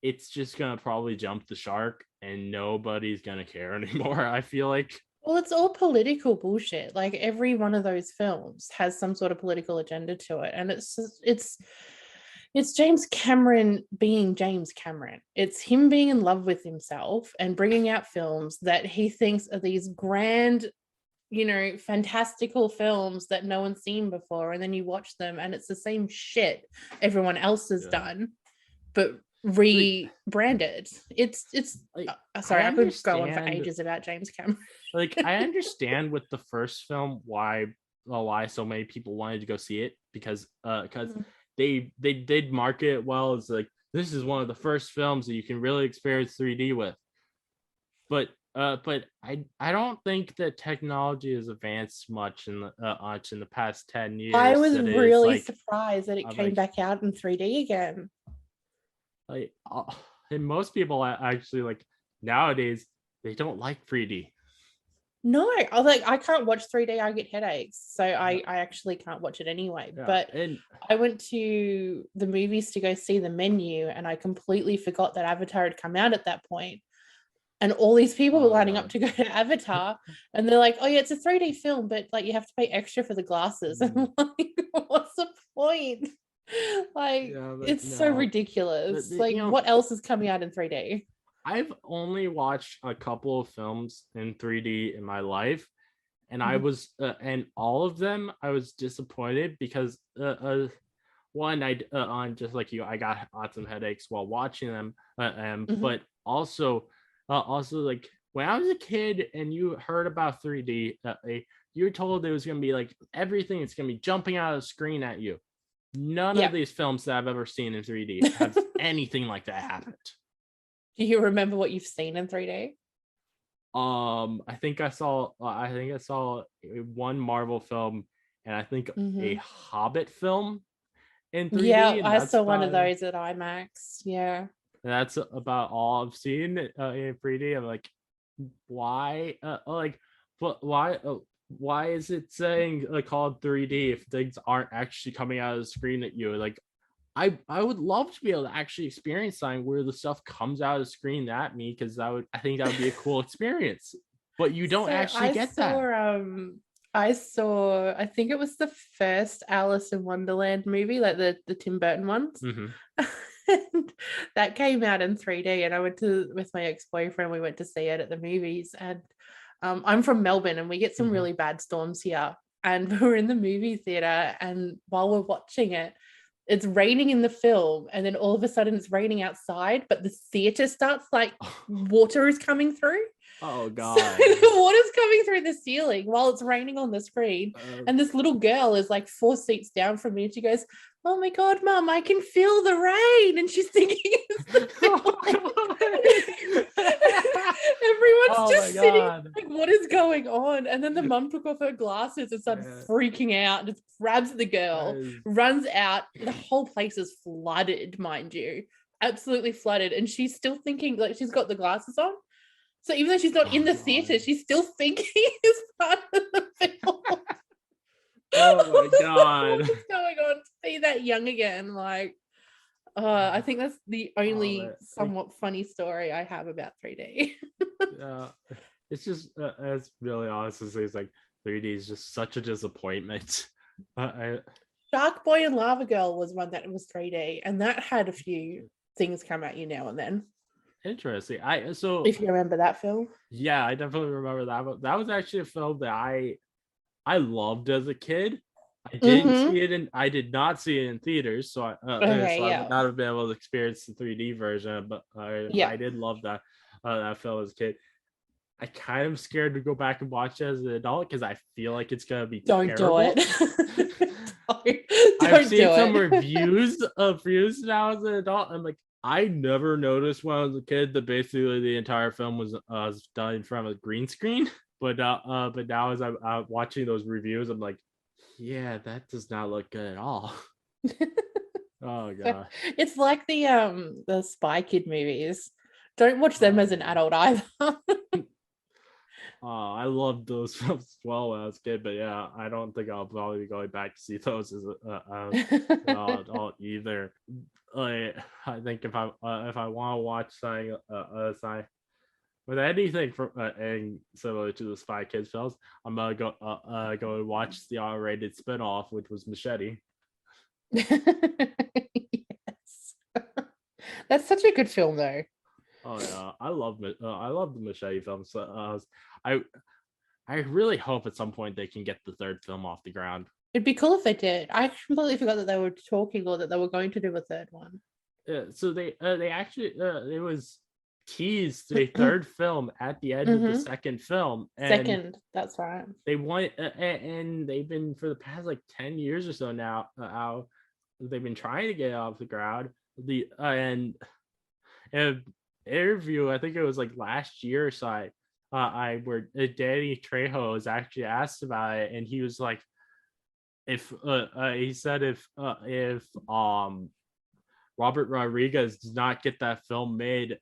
it's just gonna probably jump the shark and nobody's gonna care anymore, I feel like. Well, it's all political bullshit. Like every one of those films has some sort of political agenda to it, and it's James Cameron being James Cameron. It's him being in love with himself and bringing out films that he thinks are these grand, fantastical films that no one's seen before, and then you watch them and it's the same shit everyone else has done, but rebranded. It's like, sorry, I could go on for ages about James Cameron. Like, I understand with the first film why so many people wanted to go see it, because they did market it well as like, this is one of the first films that you can really experience 3D with. But I don't think that technology has advanced much in the past 10 years. I was really surprised that it came back out in 3D again. Like, and most people actually, like, nowadays, they don't like 3D. No, I can't watch 3D. I get headaches, so I actually can't watch it anyway. Yeah, but I went to the movies to go see The Menu, and I completely forgot that Avatar had come out at that point. And all these people were lining up to go to Avatar, and they're like, "Oh yeah, it's a 3D film, but like you have to pay extra for the glasses." And I'm like, "What's the point?" Like, it's so ridiculous. Like, what else is coming out in 3D? I've only watched a couple of films in 3D in my life, and I was and all of them I was disappointed because one, on just like you, I got lots of headaches while watching them, but also like when I was a kid and you heard about 3D, you were told it was going to be like everything, it's going to be jumping out of the screen at you. None of these films that I've ever seen in 3D have anything like that happened. Do you remember what you've seen in 3D? I think I saw one Marvel film, and I think a Hobbit film in 3D. Yeah, I saw one of those at IMAX. Yeah, that's about all I've seen in 3D. I'm like, why? Why is it saying called 3D if things aren't actually coming out of the screen at you? Like, I would love to be able to actually experience something where the stuff comes out of the screen at me, because I think that would be a cool experience. But you don't actually get that. I think it was the first Alice in Wonderland movie, like the Tim Burton ones. And that came out in 3D, and I went with my ex-boyfriend. We went to see it at the movies, and I'm from Melbourne, and we get some really bad storms here. And we're in the movie theater, and while we're watching it, it's raining in the film, and then all of a sudden it's raining outside, but the theater starts like water is coming through. Oh God. So the water's coming through the ceiling while it's raining on the screen. And this little girl is like 4 seats down from me, and she goes, "Oh my God, Mum, I can feel the rain." And she's thinking it's the everyone's just sitting like, what is going on? And then the mum took off her glasses and started freaking out, and just grabs the girl, runs out. The whole place is flooded, mind you, absolutely flooded. And she's still thinking, like, she's got the glasses on. So even though she's not in the theater, she's still thinking it's part of the film. Oh my God. What's going on? To be that young again, like, I think that's the only somewhat funny story I have about 3D. It's just, it's really honestly, it's like 3D is just such a disappointment. Shark Boy and Lava Girl was one that was 3D, and that had a few things come at you now and then. Interesting. If you remember that film. Yeah, I definitely remember that. But that was actually a film that I loved as a kid. I did not see it in theaters, so I would not have been able to experience the 3D version. But I did love that film as a kid. I kind of scared to go back and watch it as an adult because I feel like it's gonna be terrible. Do it. I've seen some reviews now as an adult. I'm like, I never noticed when I was a kid that basically the entire film was done in front of a green screen. But now as I'm watching those reviews, I'm like, yeah, that does not look good at all. Oh God. It's like the Spy Kid movies. Don't watch them as an adult either. I loved those films as well when I was a kid, but yeah, I don't think I'll probably be going back to see those as an adult either. I think if I want to watch something with anything from similar to the Spy Kids films, I'm gonna go and watch the R-rated spinoff, which was Machete. Yes, that's such a good film, though. Oh yeah, I love the Machete films. I really hope at some point they can get the third film off the ground. It'd be cool if they did. I completely forgot that they were talking or that they were going to do a third one. So they actually it was teased a third film at the end of the second film. And that's right. They want and they've been for the past like 10 years or so now. They've been trying to get it off the ground. And interview, I think it was like last year or so, where Danny Trejo was actually asked about it, and he was like, if Robert Rodriguez does not get that film made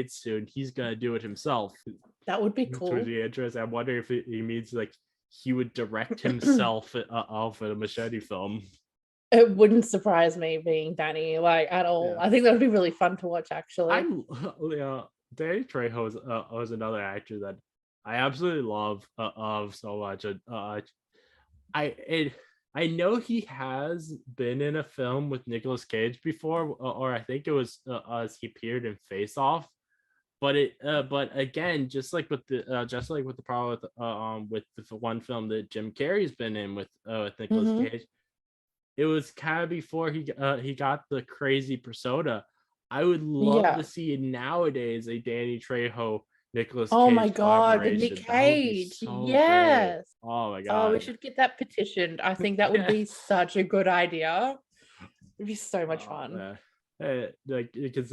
soon, he's gonna do it himself. That would be cool. Which would be interesting. I wonder if he means like he would direct himself for the Machete film. It wouldn't surprise me, being Danny, like, at all. Yeah. I think that would be really fun to watch, actually. Danny Trejo was another actor that I absolutely love so much. I know he has been in a film with Nicolas Cage before, or I think it was as he appeared in Face Off. but again, just like with the problem with the one film that Jim Carrey's been in with Nicolas Cage, it was kind of before he got the crazy persona. I would love to see nowadays a Danny Trejo Nicolas Cage. Oh my god, the Nick Cage. So yes. great. Oh my god. Oh, we should get that petitioned. I think that would be such a good idea. It'd be so much fun. Like because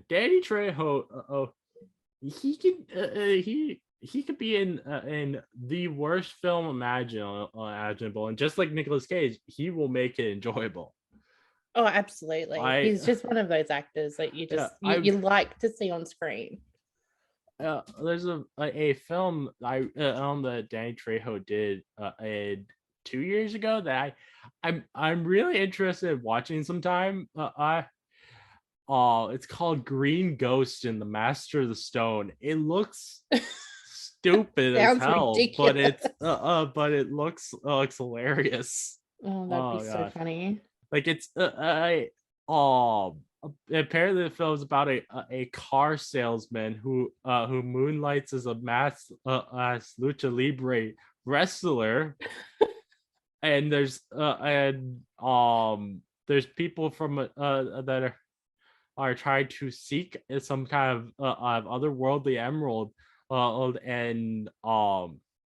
Danny Trejo, he could be in the worst film imaginable, and just like Nicolas Cage, he will make it enjoyable. Oh, absolutely. He's just one of those actors that you just you like to see on screen. There's a film that Danny Trejo did 2 years ago that I'm really interested in watching sometime. It's called Green Ghost in the Master of the Stone. It looks stupid as hell, ridiculous. But it looks hilarious. Oh, that'd be so funny. Like it's apparently the film's about a car salesman who moonlights as a lucha libre wrestler, and there's people from that are trying to seek some kind of otherworldly emerald, and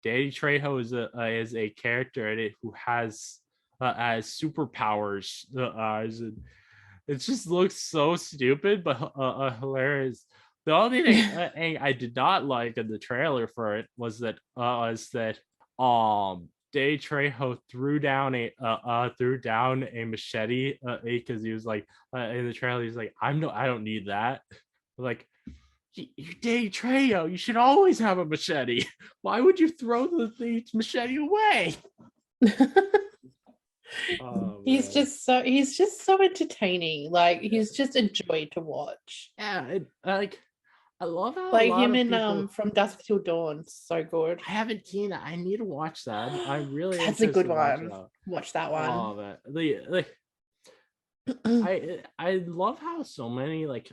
Danny Trejo is a character in it who has superpowers. It just looks so stupid, but hilarious. The only thing I did not like in the trailer for it was that Danny Trejo threw down a machete because he was like in the trailer he's like I don't need that. Like, you're Danny Trejo, you should always have a machete. Why would you throw the machete away? He's just so entertaining. Like, he's just a joy to watch. Yeah, I love how like him in From Dusk Till Dawn. So good. I haven't seen it. I need to watch that. I really that's a good one. Watch that one. Oh, I love how so many like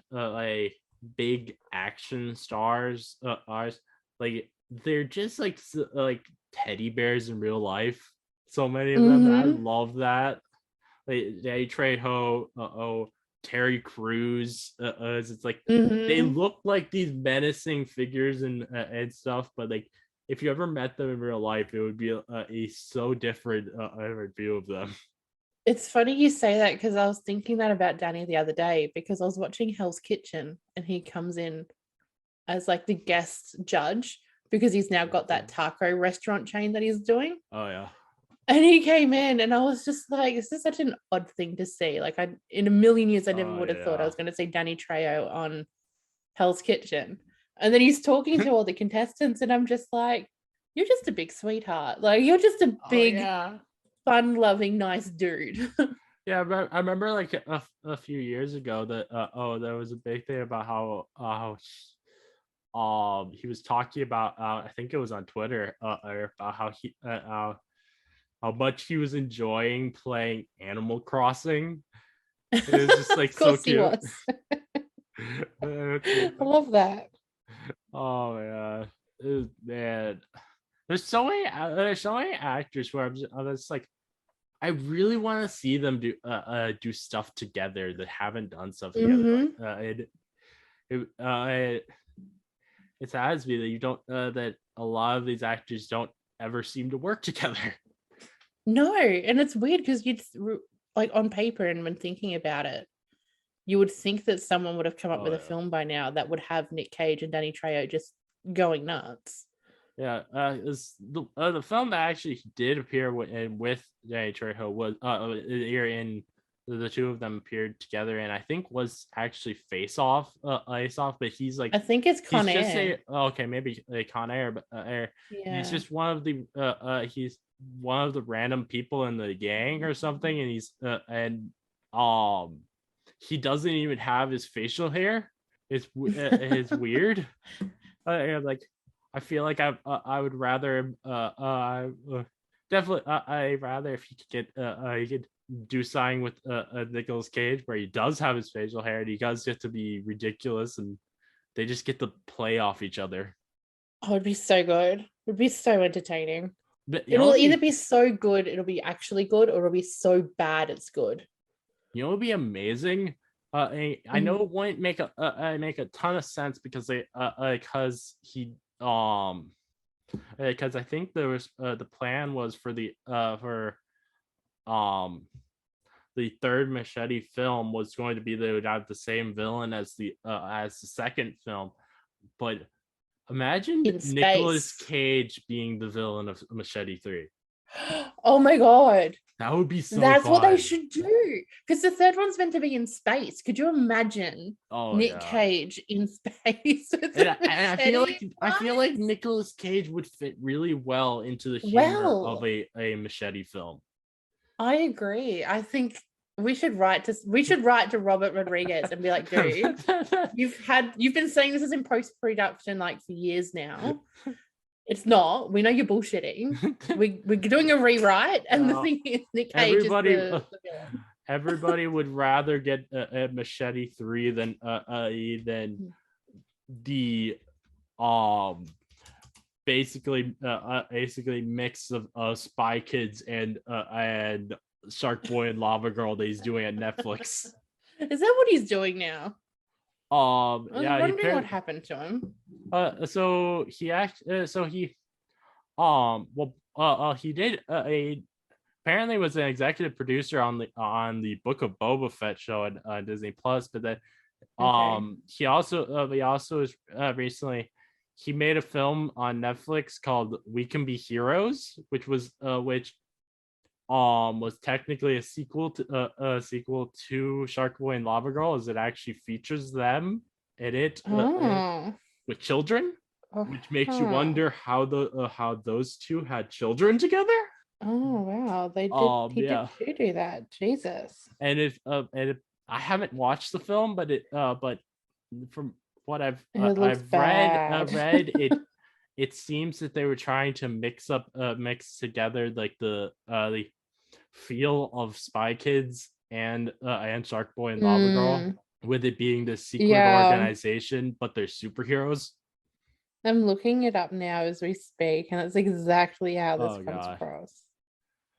big action stars are like they're just like teddy bears in real life. So many of them. I love that. Like Danny Trejo, Terry Crews. It's like they look like these menacing figures and stuff, but like if you ever met them in real life, it would be a so different view of them. It's funny you say that because I was thinking that about Danny the other day because I was watching Hell's Kitchen and he comes in as like the guest judge because he's now got that taco restaurant chain that he's doing. Oh yeah. And he came in and I was just like, this is such an odd thing to see. Like in a million years, I never would have thought I was going to see Danny Trejo on Hell's Kitchen. And then he's talking to all the contestants and I'm just like, you're just a big sweetheart. Like, you're just a big, fun-loving, nice dude. Yeah, I remember like a few years ago that, there was a big thing about how he was talking about, I think it was on Twitter, about how much he was enjoying playing Animal Crossing. It was just like so cute. I love that. Oh yeah, man. There's so many actors where I'm just like, I really want to see them do stuff together that haven't done stuff together. It saddens me that you don't that a lot of these actors don't ever seem to work together. No, and it's weird because you'd like on paper and when thinking about it, you would think that someone would have come up with a film by now that would have Nick Cage and Danny Trejo just going nuts. Yeah, the film that actually did appear with Danny Trejo was in the two of them appeared together, and I think was actually Face Off, but he's like I think it's Con Air. Maybe Con Air, but he's just one of the he's one of the random people in the gang or something, and he's he doesn't even have his facial hair. It's weird. Like I feel like I would rather definitely I'd rather if he could do something with Nicolas Cage where he does have his facial hair and he does get to be ridiculous and They just get to play off each other. Oh, it'd be so good. It would be so entertaining. But it'll either be so good, it'll be actually good, or it'll be so bad, it's good. You know, it would be amazing. I know it won't make a ton of sense because because I think there was the plan was for the third Machete film was going to be they would have the same villain as the second film, but imagine Nicolas Cage being the villain of Machete 3. Oh my god. That would be so That's fun. What they should do. Because the third one's meant to be in space. Could you imagine Nick Cage in space? I feel like Nicolas Cage would fit really well into the humor of a Machete film. I agree. I think we should write to Robert Rodriguez and be like, dude, you've been saying this is in post-production like for years now. It's not. We know you're bullshitting. We're doing a rewrite, and the thing is, Nick Cage is the villain. Everybody would rather get a Machete 3 than the basically mix of Spy Kids and Shark Boy and Lava Girl that he's doing at Netflix. Is that what he's doing now? I was wondering what happened to him. He did apparently was an executive producer on the Book of Boba Fett show at Disney Plus, but then he also is recently he made a film on Netflix called We Can Be Heroes, which was technically a sequel to Shark Boy and Lava Girl, as it actually features them in it with children, which makes you wonder how those two had children together. Oh wow, they did. He did do that. Jesus. And if I haven't watched the film, but from what I've read, it seems that they were trying to mix together like the feel of Spy Kids and Shark Boy and Lava Girl, with it being the secret organization, but they're superheroes. I'm looking it up now as we speak, and it's exactly how this comes across.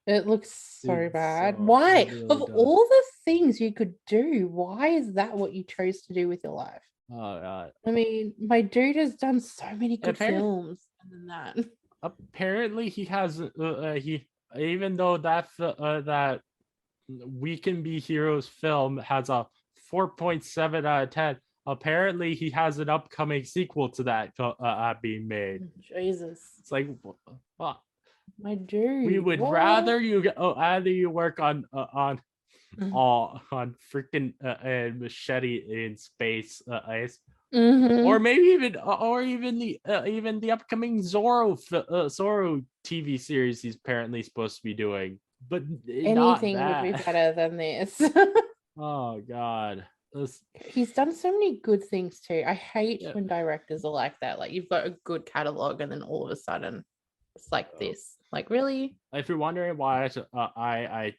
It looks so bad. Why? Really of all the things you could do, why is that what you chose to do with your life? Oh god. I mean, my dude has done so many good films than that. Apparently he has even though that We Can Be Heroes film has a 4.7 out of 10, apparently he has an upcoming sequel to that being made. Jesus. It's like, my dude, we would rather you work on freaking Machete in space, or maybe even the upcoming Zorro TV series he's apparently supposed to be doing. But anything would be better than this. Oh god. He's done so many good things too. I hate when directors are like that. Like, you've got a good catalog and then all of a sudden it's like this. Like, really? If you're wondering why I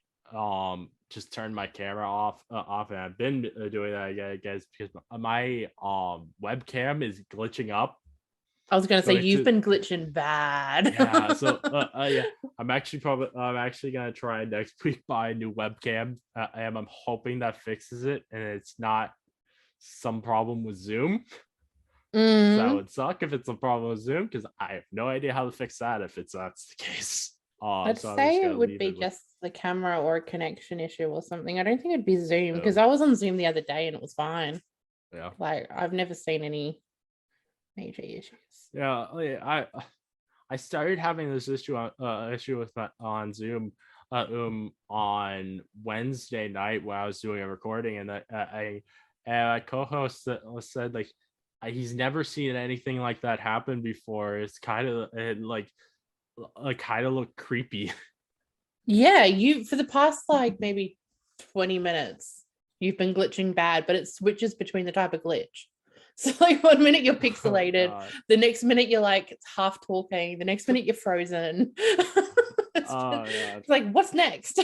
just turned my camera off and I've been doing that, I guess because my webcam is glitching up. I was gonna say you've been glitching bad. Yeah, so I'm actually gonna try next week buy a new webcam, and I'm hoping that fixes it and it's not some problem with Zoom. So that would suck if it's a problem with Zoom, because I have no idea how to fix that if that's the case. I'd say it would be just the camera or a connection issue or something. I don't think it'd be Zoom, because I was on Zoom the other day and it was fine. Yeah, like I've never seen any major issues. Yeah, I started having this issue on Zoom on Wednesday night while I was doing a recording, and my co-host said like he's never seen anything like that happen before. It's kind of look creepy. Yeah, you for the past like maybe 20 minutes you've been glitching bad, but it switches between the type of glitch. So like 1 minute you're pixelated, the next minute you're like it's half talking, the next minute you're frozen. It's like, what's next?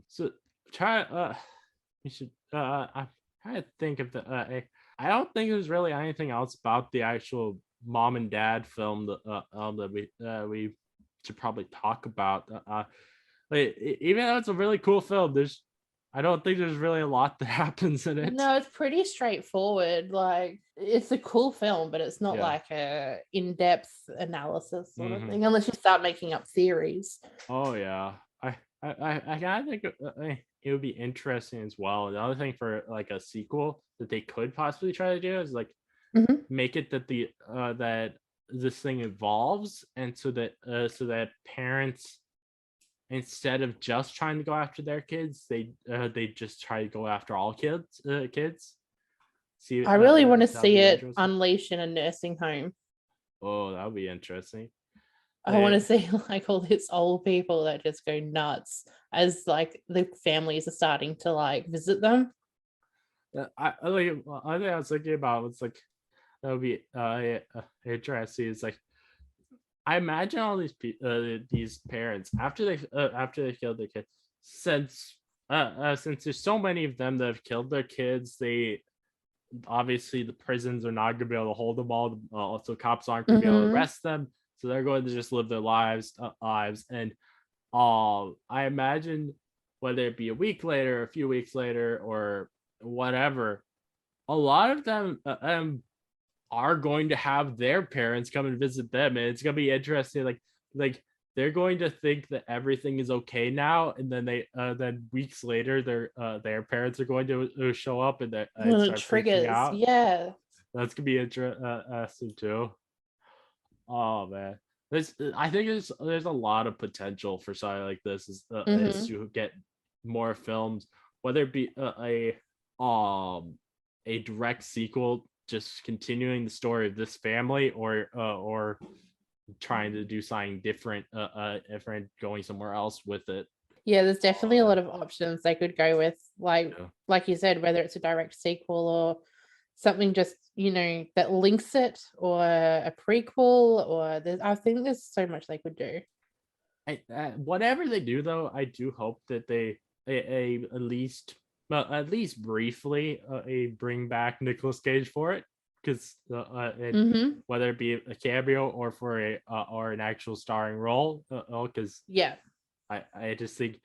So try we should. I'm trying to think of the. I don't think there's really anything else about the actual mom and dad film that we should probably talk about. Even though it's a really cool film, I don't think there's really a lot that happens in it. No, it's pretty straightforward. Like, it's a cool film, but it's not like a in-depth analysis sort of thing, unless you start making up theories. Oh yeah, I kind of think it would be interesting as well. The other thing for like a sequel that they could possibly try to do is like make it that that this thing evolves, and so that parents, instead of just trying to go after their kids, they just try to go after all kids. See, I really want to see it unleash in a nursing home. Oh, that would be interesting. I want to see like all these old people that just go nuts as like the families are starting to like visit them. I think I was thinking about it's like that would be interesting. It's like I imagine all these parents after they killed their kids, since there's so many of them that have killed their kids, they obviously the prisons are not going to be able to hold them all. Also, cops aren't going to be able to arrest them, so they're going to just live their lives. And I imagine whether it be a week later, a few weeks later, or whatever, a lot of them are going to have their parents come and visit them, and it's going to be interesting. Like they're going to think that everything is okay now, and then then weeks later their parents are going to show up, and they start freaking out. Yeah, that's gonna be interesting too. Oh man, I think there's a lot of potential for something like this is to get more films, whether it be a direct sequel just continuing the story of this family, or trying to do something different, going somewhere else with it. Yeah, there's definitely a lot of options they could go with, like you said, whether it's a direct sequel or something just, that links it, or a prequel, or I think there's so much they could do. Whatever they do, though, I do hope that they at least briefly bring back Nicolas Cage for it, because whether it be a cameo or for or an actual starring role, because I just think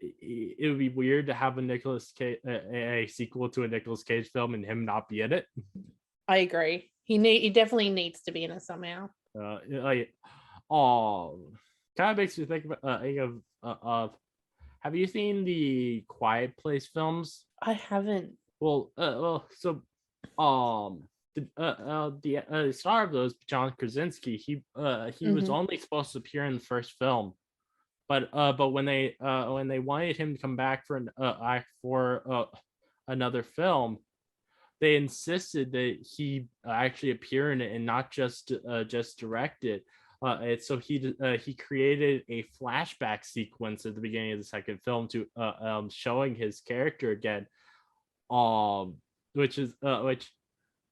it would be weird to have a sequel to a Nicolas Cage film and him not be in it. I agree. He definitely needs to be in it somehow. Kind of makes me think of have you seen the Quiet Place films? I haven't. So the star of those, John Krasinski, he was only supposed to appear in the first film, but when they wanted him to come back for another film, they insisted that he actually appear in it and not just direct it. And so he created a flashback sequence at the beginning of the second film to showing his character again, which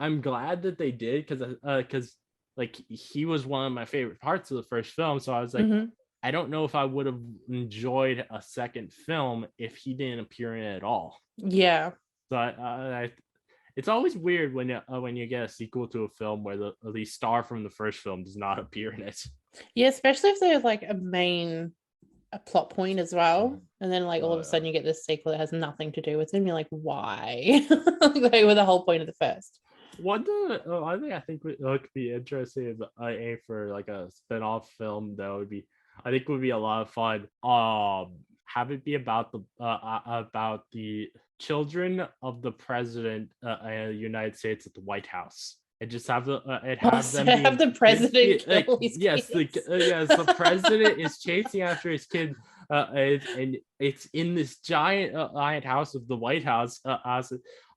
I'm glad that they did, because like he was one of my favorite parts of the first film. So I was like, I don't know if I would have enjoyed a second film if he didn't appear in it at all. Yeah. So it's always weird when you get a sequel to a film where the star from the first film does not appear in it. Yeah, especially if there's like a plot point as well, and then like all of a sudden you get this sequel that has nothing to do with him. You're like, why? They were the whole point of the first. One thing I think could be interesting is for like a spin-off film that would be a lot of fun. Have it be about the children of the president of the United States at the White House, and just have them have the president kill his kids. The president is chasing after his kid, and it's in this giant house of the White House. I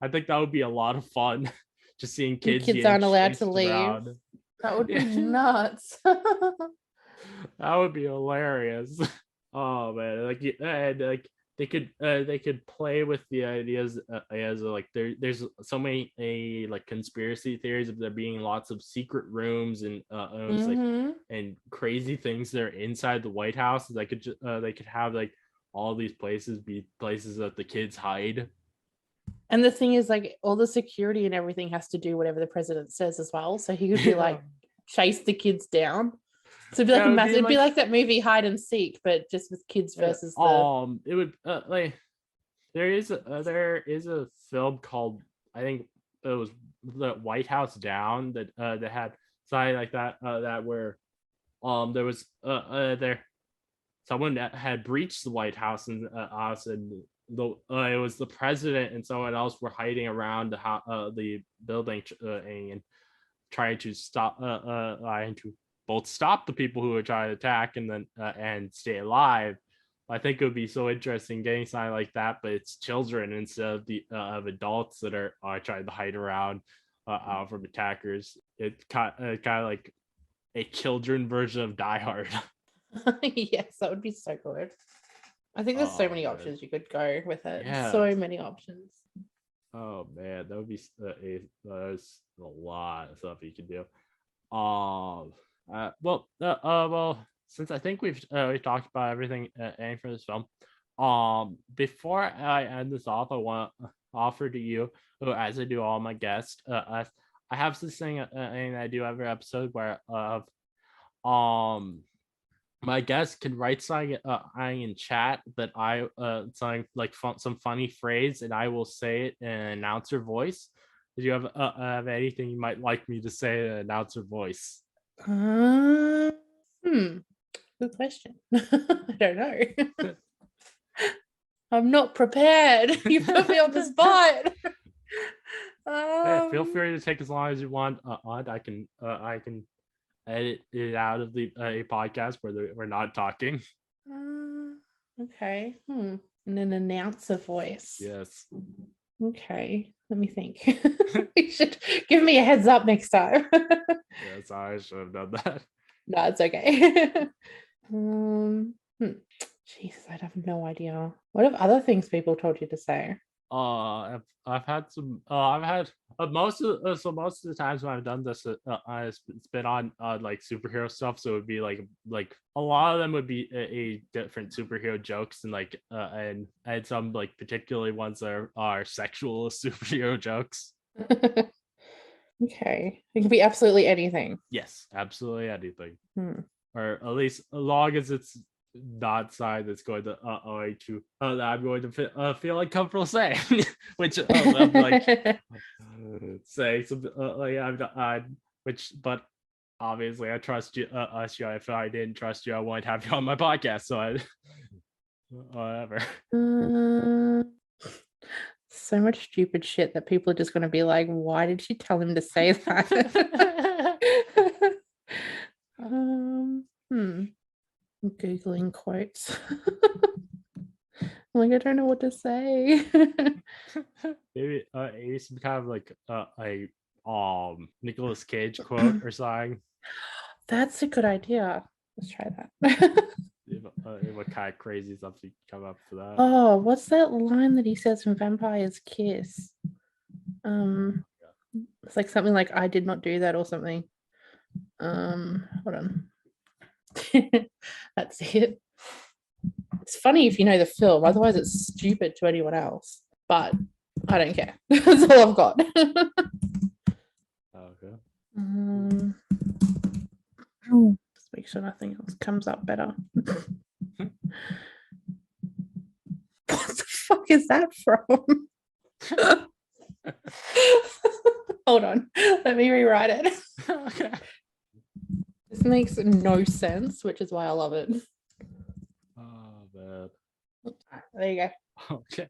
think that would be a lot of fun. Just seeing kids aren't allowed to leave. Around. That would be nuts. That would be hilarious. Oh man, they could play with the ideas as like there's so many like conspiracy theories of there being lots of secret rooms and and crazy things that are inside the White House. They could have like all these places be places that the kids hide. And the thing is, like, all the security and everything has to do whatever the president says as well. So he could be like, chase the kids down. So it'd be like it'd be like that movie Hide and Seek, but just with kids versus the. It would like there is a film called, I think it was the White House Down, that had something like that that where there was someone that had breached the White House, and it was the president and someone else were hiding around the building and trying to stop both stop the people who were trying to attack and then and stay alive. I think it would be so interesting getting something like that, but it's children instead of of adults that are trying to hide around from attackers. It's kind of like a children version of Die Hard. Yes, that would be so good. I think there's so many options you could go with it. Yeah. So many options. Oh man, that would be there's a lot of stuff you could do. Well, since I think we've talked about everything for this film, before I end this off, I want to offer to you, as I do all my guests, I have this thing and I do every episode where my guests can write something in chat that I something like some funny phrase, and I will say it in an announcer voice. Do you have anything you might like me to say in an announcer voice? Good question. I don't know. I'm not prepared. You put me on the spot. Hey, feel free to take as long as you want. I can edit it out of the podcast where we're not talking. Okay. In an announcer voice. Yes. Okay. Let me think. You should give me a heads up next time. Yes, I should have done that. No, it's okay. Jesus, I have no idea. What have other things people told you to say? I've had some. I've had most of the times when I've done this, it's been on like superhero stuff. So it would be like a lot of them would be a different superhero jokes, and like and some like particularly ones that are sexual superhero jokes. Okay, it could be absolutely anything. Yes, absolutely anything, or at least as long as it's not side that's going to that I'm going to feel uncomfortable saying, which I'm like saying some but obviously I trust you. If I didn't trust you, I wouldn't have you on my podcast. So whatever. So much stupid shit that people are just going to be like, why did she tell him to say that? I'm Googling quotes. Like, I don't know what to say. Maybe some kind of like a Nicolas Cage quote or something. That's a good idea. Let's try that. What kind of crazy stuff you come up for that? Oh, what's that line that he says from Vampire's Kiss? It's like something like, I did not do that or something. Hold on. That's it. It's funny if you know the film, otherwise it's stupid to anyone else, but I don't care. That's all I've got. Okay. Just make sure nothing else comes up better. What the fuck is that from? Hold on, let me rewrite it. Okay. This makes no sense, which is why I love it. Oh, man. There you go. Okay.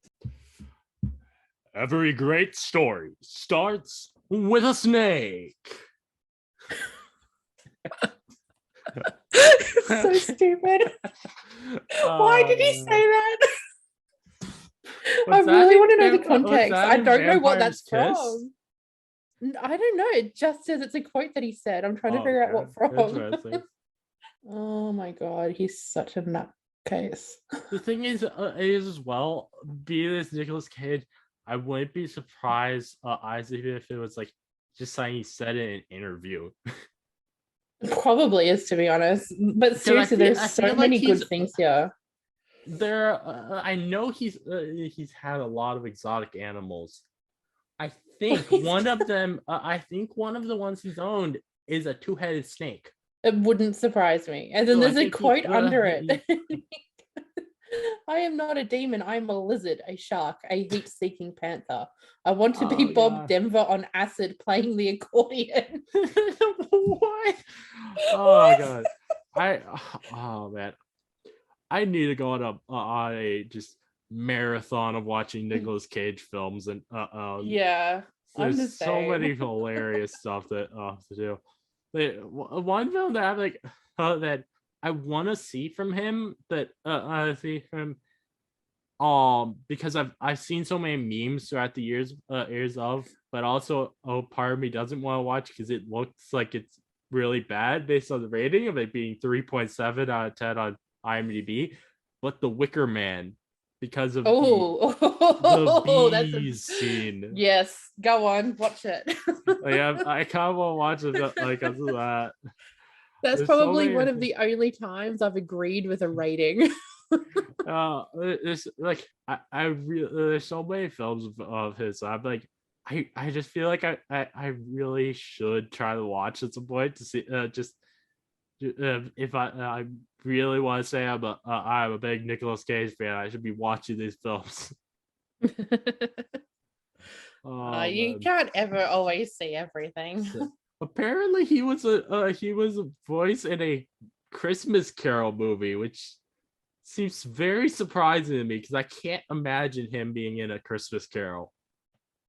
Every great story starts with a snake. So stupid. Why did he say that? I really want to know the context. I don't know what that's from. I don't know. It just says it's a quote that he said. I'm trying to figure out what from. Oh my god, he's such a nutcase. The thing is as well, being this Nicolas Cage, I wouldn't be surprised, even if it was like just something he said in an interview. Probably is, to be honest. But seriously, there's so many good things here. I know he's had a lot of exotic animals. I think one of them. I think one of the ones he's owned is a two-headed snake. It wouldn't surprise me. And then there's a quote under it. I am not a demon. I'm a lizard, a shark, a heat-seeking panther. I want to be Bob Denver on acid playing the accordion. What? Oh god. Oh man. I need to go on a just marathon of watching Nicolas Cage films, and yeah, there's so many hilarious stuff that to do. One film that I'm like that I want to see from him, that I see from because I've seen so many memes throughout the years of, but also part of me doesn't want to watch because it looks like it's really bad based on the rating of it being 3.7 out of 10 on IMDb. But The Wicker Man, because of the bees scene. Yes, go on, watch it. I kind of want to watch it because of that. That's probably one of the only times I've agreed with a rating. There's like I really, there's so many films of his. I'm like, I just feel like I really should try to watch at some point to see just if I really want to say I'm a big Nicolas Cage fan, I should be watching these films. You can't ever always see everything. So, apparently, he was a voice in a Christmas Carol movie, which seems very surprising to me because I can't imagine him being in a Christmas Carol.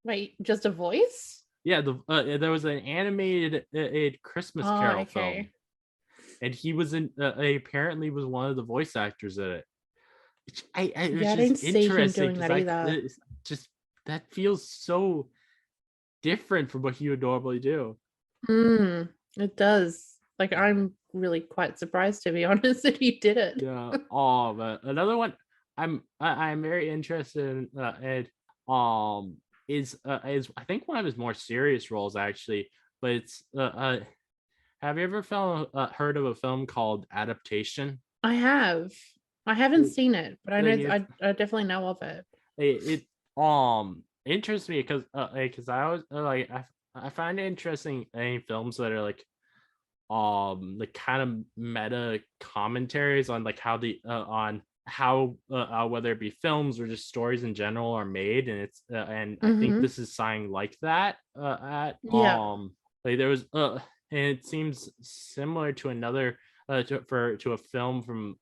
Wait, just a voice? Yeah, there was an animated Christmas Carol film, and he was apparently was one of the voice actors in it. I didn't see him doing that either. Just that feels so different from what he would normally do. It does. Like, I'm really quite surprised, to be honest, that he did it. Yeah. Oh, but another one I'm very interested in is I think one of his more serious roles actually, but it's have you ever heard of a film called Adaptation? I have. I haven't seen it, but I know I definitely know of it. It interests me because I always I find it interesting in films that are like kind of meta commentaries on like how on how whether it be films or just stories in general are made, and it's and I think this is something like that like there was and it seems similar to another to a film from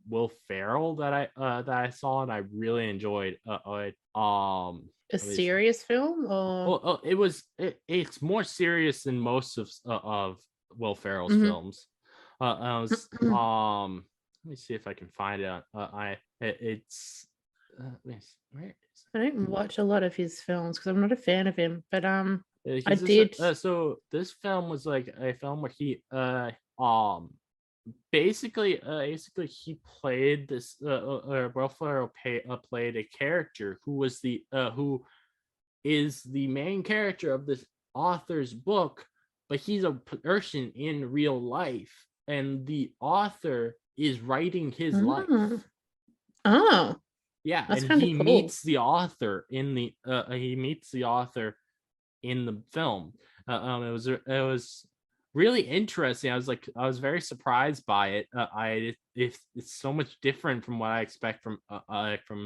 Will Ferrell that I saw and I really enjoyed. A serious film, or it's more serious than most of Will Ferrell's films. Let me see if I can find it. It's where is I don't watch a lot of his films because I'm not a fan of him, but I did. So this film was like a film where he basically he played this Will Ferrell played a character who was who is the main character of this author's book, but he's a person in real life, and the author is writing his life. Oh, yeah, and he meets the author in the film. It was really interesting. I was very surprised by it. It's so much different from what I expect from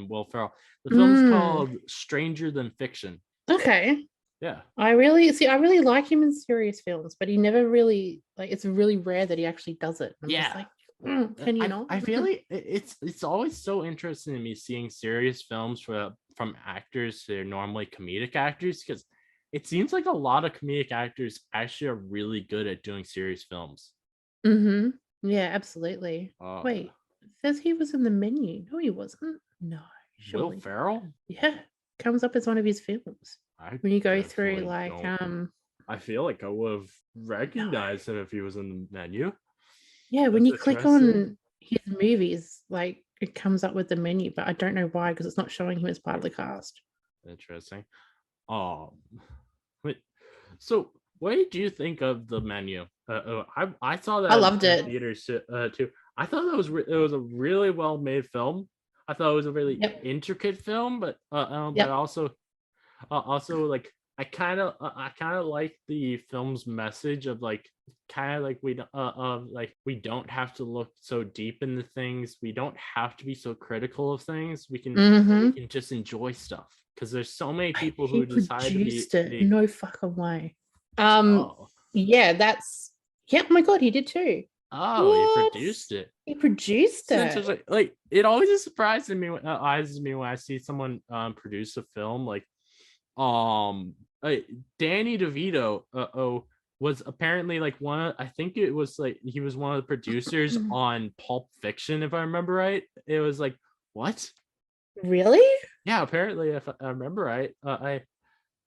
Will Ferrell. The film's called Stranger Than Fiction. Okay. Yeah. I really like him in serious films, but he never really, like, it's really rare that he actually does it. I'm just like, can you not? I feel like it's always so interesting to me seeing serious films from actors who are normally comedic actors, because it seems like a lot of comedic actors actually are really good at doing serious films. Yeah, absolutely. Wait, it says he was in The Menu. No, he wasn't. No, surely. Will Ferrell? Yeah, comes up as one of his films. When you go through, like, I feel like I would have recognized him if he was in The Menu. Yeah, when you click on his movies, like, it comes up with The Menu, but I don't know why, because it's not showing him as part of the cast. Interesting. So what did you think of The Menu? I saw that I loved it. Theaters too. I thought it was a really well made film. I thought it was a really intricate film, but also like I kind of like the film's message of like kind of like we don't have to look so deep into things. We don't have to be so critical of things. We can just enjoy stuff, because there's so many people who decide to be no fucking way. Yeah, that's oh my god, he did too. Oh, what? He produced it. He produced it. Like it always is surprising me when I see someone produce a film. Like Danny DeVito was apparently like I think it was like he was one of the producers on Pulp Fiction, if I remember right. It was like, what? Really? Yeah, apparently, if I remember right.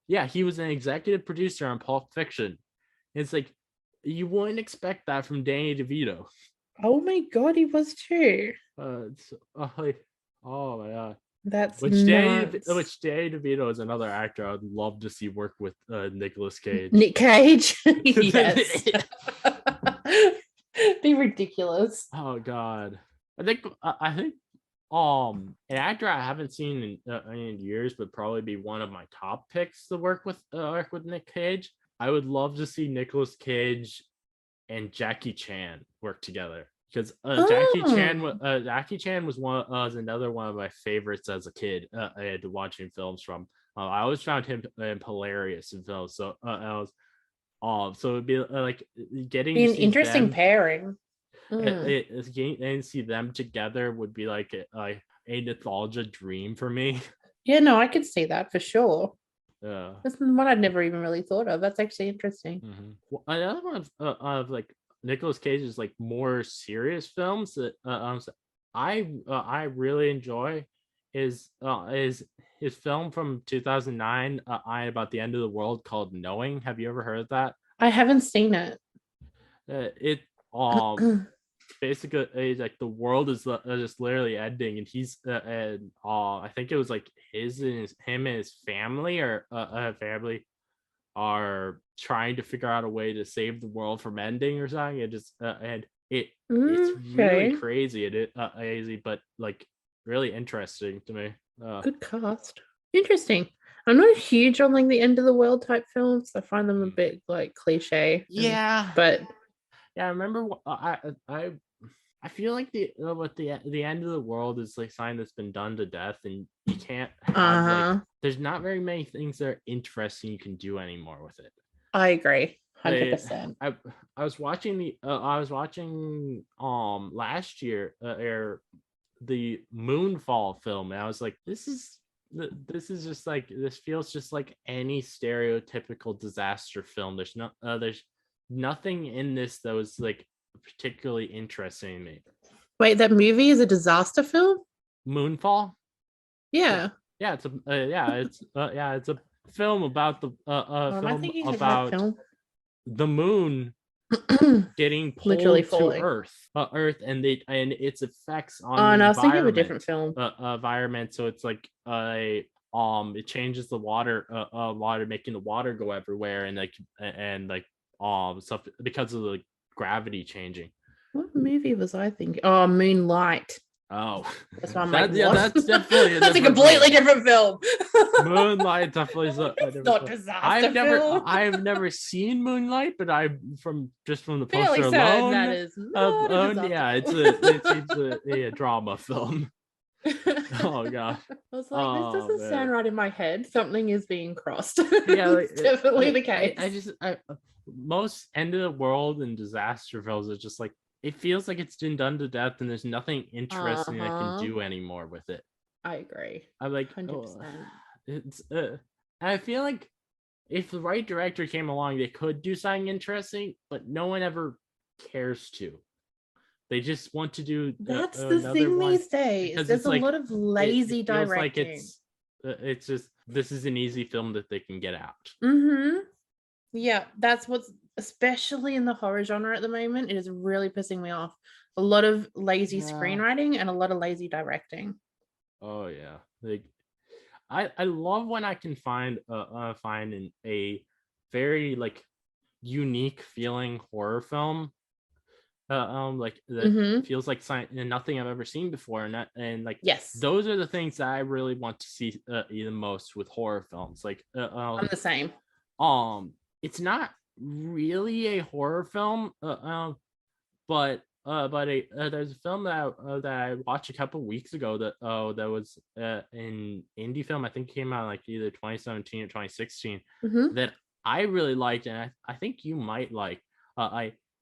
He was an executive producer on Pulp Fiction. It's like, you wouldn't expect that from Danny DeVito. Oh my god, he was too. Oh my god. That's Danny DeVito is another actor I would love to see work with Nicolas Cage. Nick Cage. Yes. Be ridiculous. Oh god. I think an actor I haven't seen in years, but probably be one of my top picks to work with Nick Cage. I would love to see Nicolas Cage and Jackie Chan work together, because Jackie Chan was another one of my favorites as a kid. Watching films from, I always found him hilarious in films. So so it'd be like getting an interesting pairing, and see them together would be like a nostalgia dream for me. Yeah, no, I could see that for sure. Yeah, that's one I'd never even really thought of. That's actually interesting. Well, another one of like Nicolas Cage's like more serious films that I really enjoy is his film from 2009, about the end of the world, called Knowing. Have you ever heard of that? I haven't seen it. It basically like the world is just literally ending, and he's and I think it was like him and his family or family are trying to figure out a way to save the world from ending or something. It just it's really crazy crazy, but like really interesting to me. Good cast. Interesting. I'm not huge on like the end of the world type films. I find them a bit like cliche. But yeah, I remember I feel like the end of the world is like something that's been done to death, and you can't have there's not very many things that are interesting you can do anymore with it. I agree 100%. I was watching last year the Moonfall film, and I was like, this is just like, this feels just like any stereotypical disaster film. There's nothing in this that was like particularly interesting to me. Wait, that movie is a disaster film? Moonfall? Yeah. Yeah, it's a film about the the moon getting pulled literally falling to Earth, and its effects on the I was thinking of a different film. Environment. So it's like it changes the water, making the water go everywhere, and stuff because of the gravity changing. What movie was I thinking? Oh, Moonlight. Oh, that's what I'm that's definitely that's a completely different film. Moonlight definitely is it's not disaster film. I've never seen Moonlight, but from the poster alone, that is not it's a drama film. Oh god, I was like, this doesn't sound right in my head. Something is being crossed. Yeah, like, it's definitely the case. Most end of the world and disaster films are just like, it feels like it's been done to death, and there's nothing interesting I can do anymore with it. I agree. I'm like, 100%. It's I feel like if the right director came along, they could do something interesting, but no one ever cares to. They just want to do. That's the thing these days. There's a lot of lazy directing. Like it's just, this is an easy film that they can get out. Yeah, that's what's, especially in the horror genre at the moment, it is really pissing me off. A lot of lazy screenwriting and a lot of lazy directing. Oh yeah, like I love when I can find a very like unique feeling horror film like that feels like nothing I've ever seen before, and like yes, those are the things that I really want to see the most with horror films. Like I'm the same. It's not really a horror film, but there's a film that I watched a couple weeks ago that was an indie film. I think it came out like either 2017 or 2016 that I really liked, and I think you might like.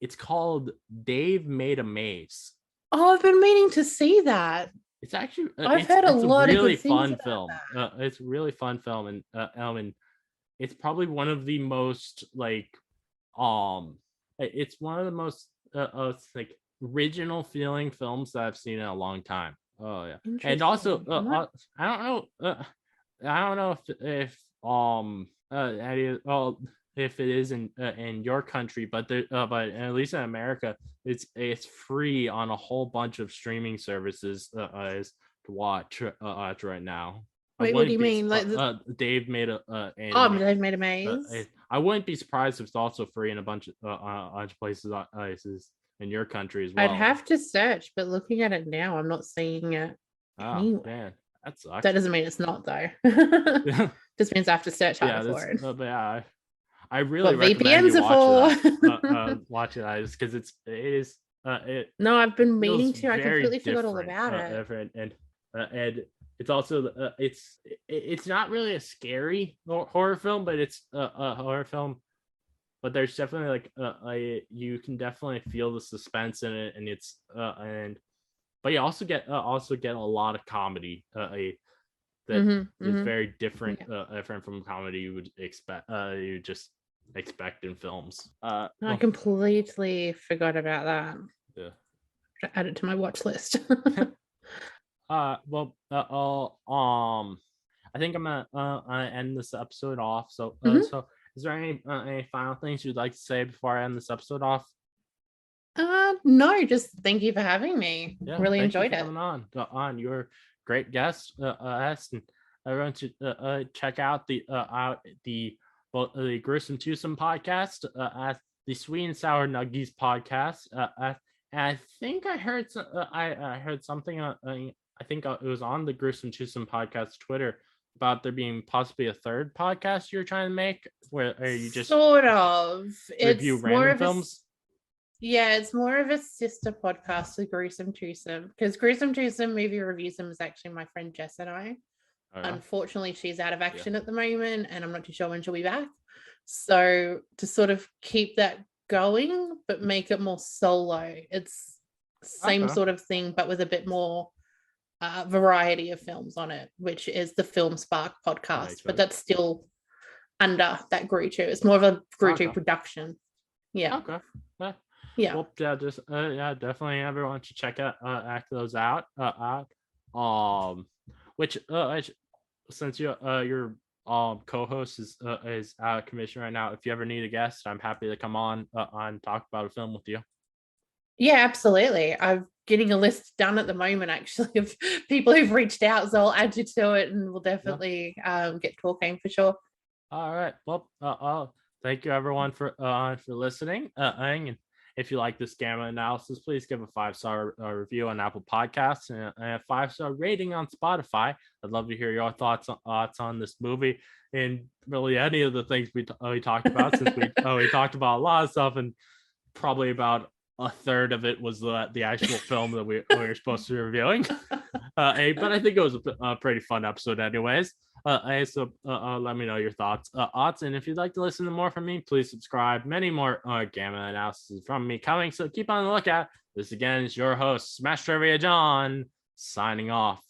It's called Dave Made a Maze. Oh, I've been meaning to see that. It's actually I've heard a lot of really good things fun about film. that. It's a really fun film, and it's probably one of the most like it's one of the most like original feeling films that I've seen in a long time. Oh yeah, and also I don't know if if it is in your country, but but at least in America, it's free on a whole bunch of streaming services to watch right now. Wait, what do you mean? Like Dave made a Dave Made a Maze. I wouldn't be surprised if it's also free in a bunch of places in your country as well. I'd have to search, but looking at it now, I'm not seeing it. Oh man, that sucks. That doesn't mean it's not though. Just means I have to search harder for it. But yeah, I really recommend VPNs you are for. watch it just because it is. No, I've been meaning to. I completely forgot all about it. And it's also it's not really a scary horror film, but it's a horror film. But there's definitely like you can definitely feel the suspense in it, and it's but you also get a lot of comedy that is very different different from comedy you would expect you just expect in films. I completely forgot about that. Yeah, add it to my watch list. I think I'm gonna end this episode off. So so is there any final things you'd like to say before I end this episode off? No, just thank you for having me. Yeah, really enjoyed it. Coming on, you're a great guest. And everyone should check out the Gruesome Twosome Podcast, at the Sweet and Sour Nuggiez Podcast. And I think I heard I heard something. I think it was on the Gruesome Twosome Podcast Twitter about there being possibly a third podcast you're trying to make, where you just sort of review random films. Yeah, it's more of a sister podcast to Gruesome Twosome, because Gruesome Twosome movie reviews them is actually my friend Jess and I. Oh, yeah. Unfortunately, she's out of action at the moment, and I'm not too sure when she'll be back. So to sort of keep that going, but make it more solo, it's same sort of thing, but with a bit more variety of films on it, which is the Film Spark podcast. Right. But that's still under that Gruesome. It's more of a Gruesome production. Yeah. Okay. Yeah. Well, yeah, just definitely everyone should check those out. Which since your co-host is out of commission right now, if you ever need a guest, I'm happy to come on and talk about a film with you. Yeah, absolutely. I'm getting a list done at the moment, actually, of people who've reached out, so I'll add you to it, and we'll definitely get talking for sure. All right. Well, thank you everyone for listening. And if you like this gamma analysis, please give a 5-star review on Apple Podcasts and a 5-star rating on Spotify. I'd love to hear your thoughts on this movie and really any of the things we talked about, since we talked about a lot of stuff, and probably about a third of it was the actual film that we were supposed to be reviewing. But I think it was a pretty fun episode anyways. So let me know your thoughts. And if you'd like to listen to more from me, please subscribe. Many more gamma analysis from me coming, so keep on the lookout. This again is your host, Smash Trivia John, signing off.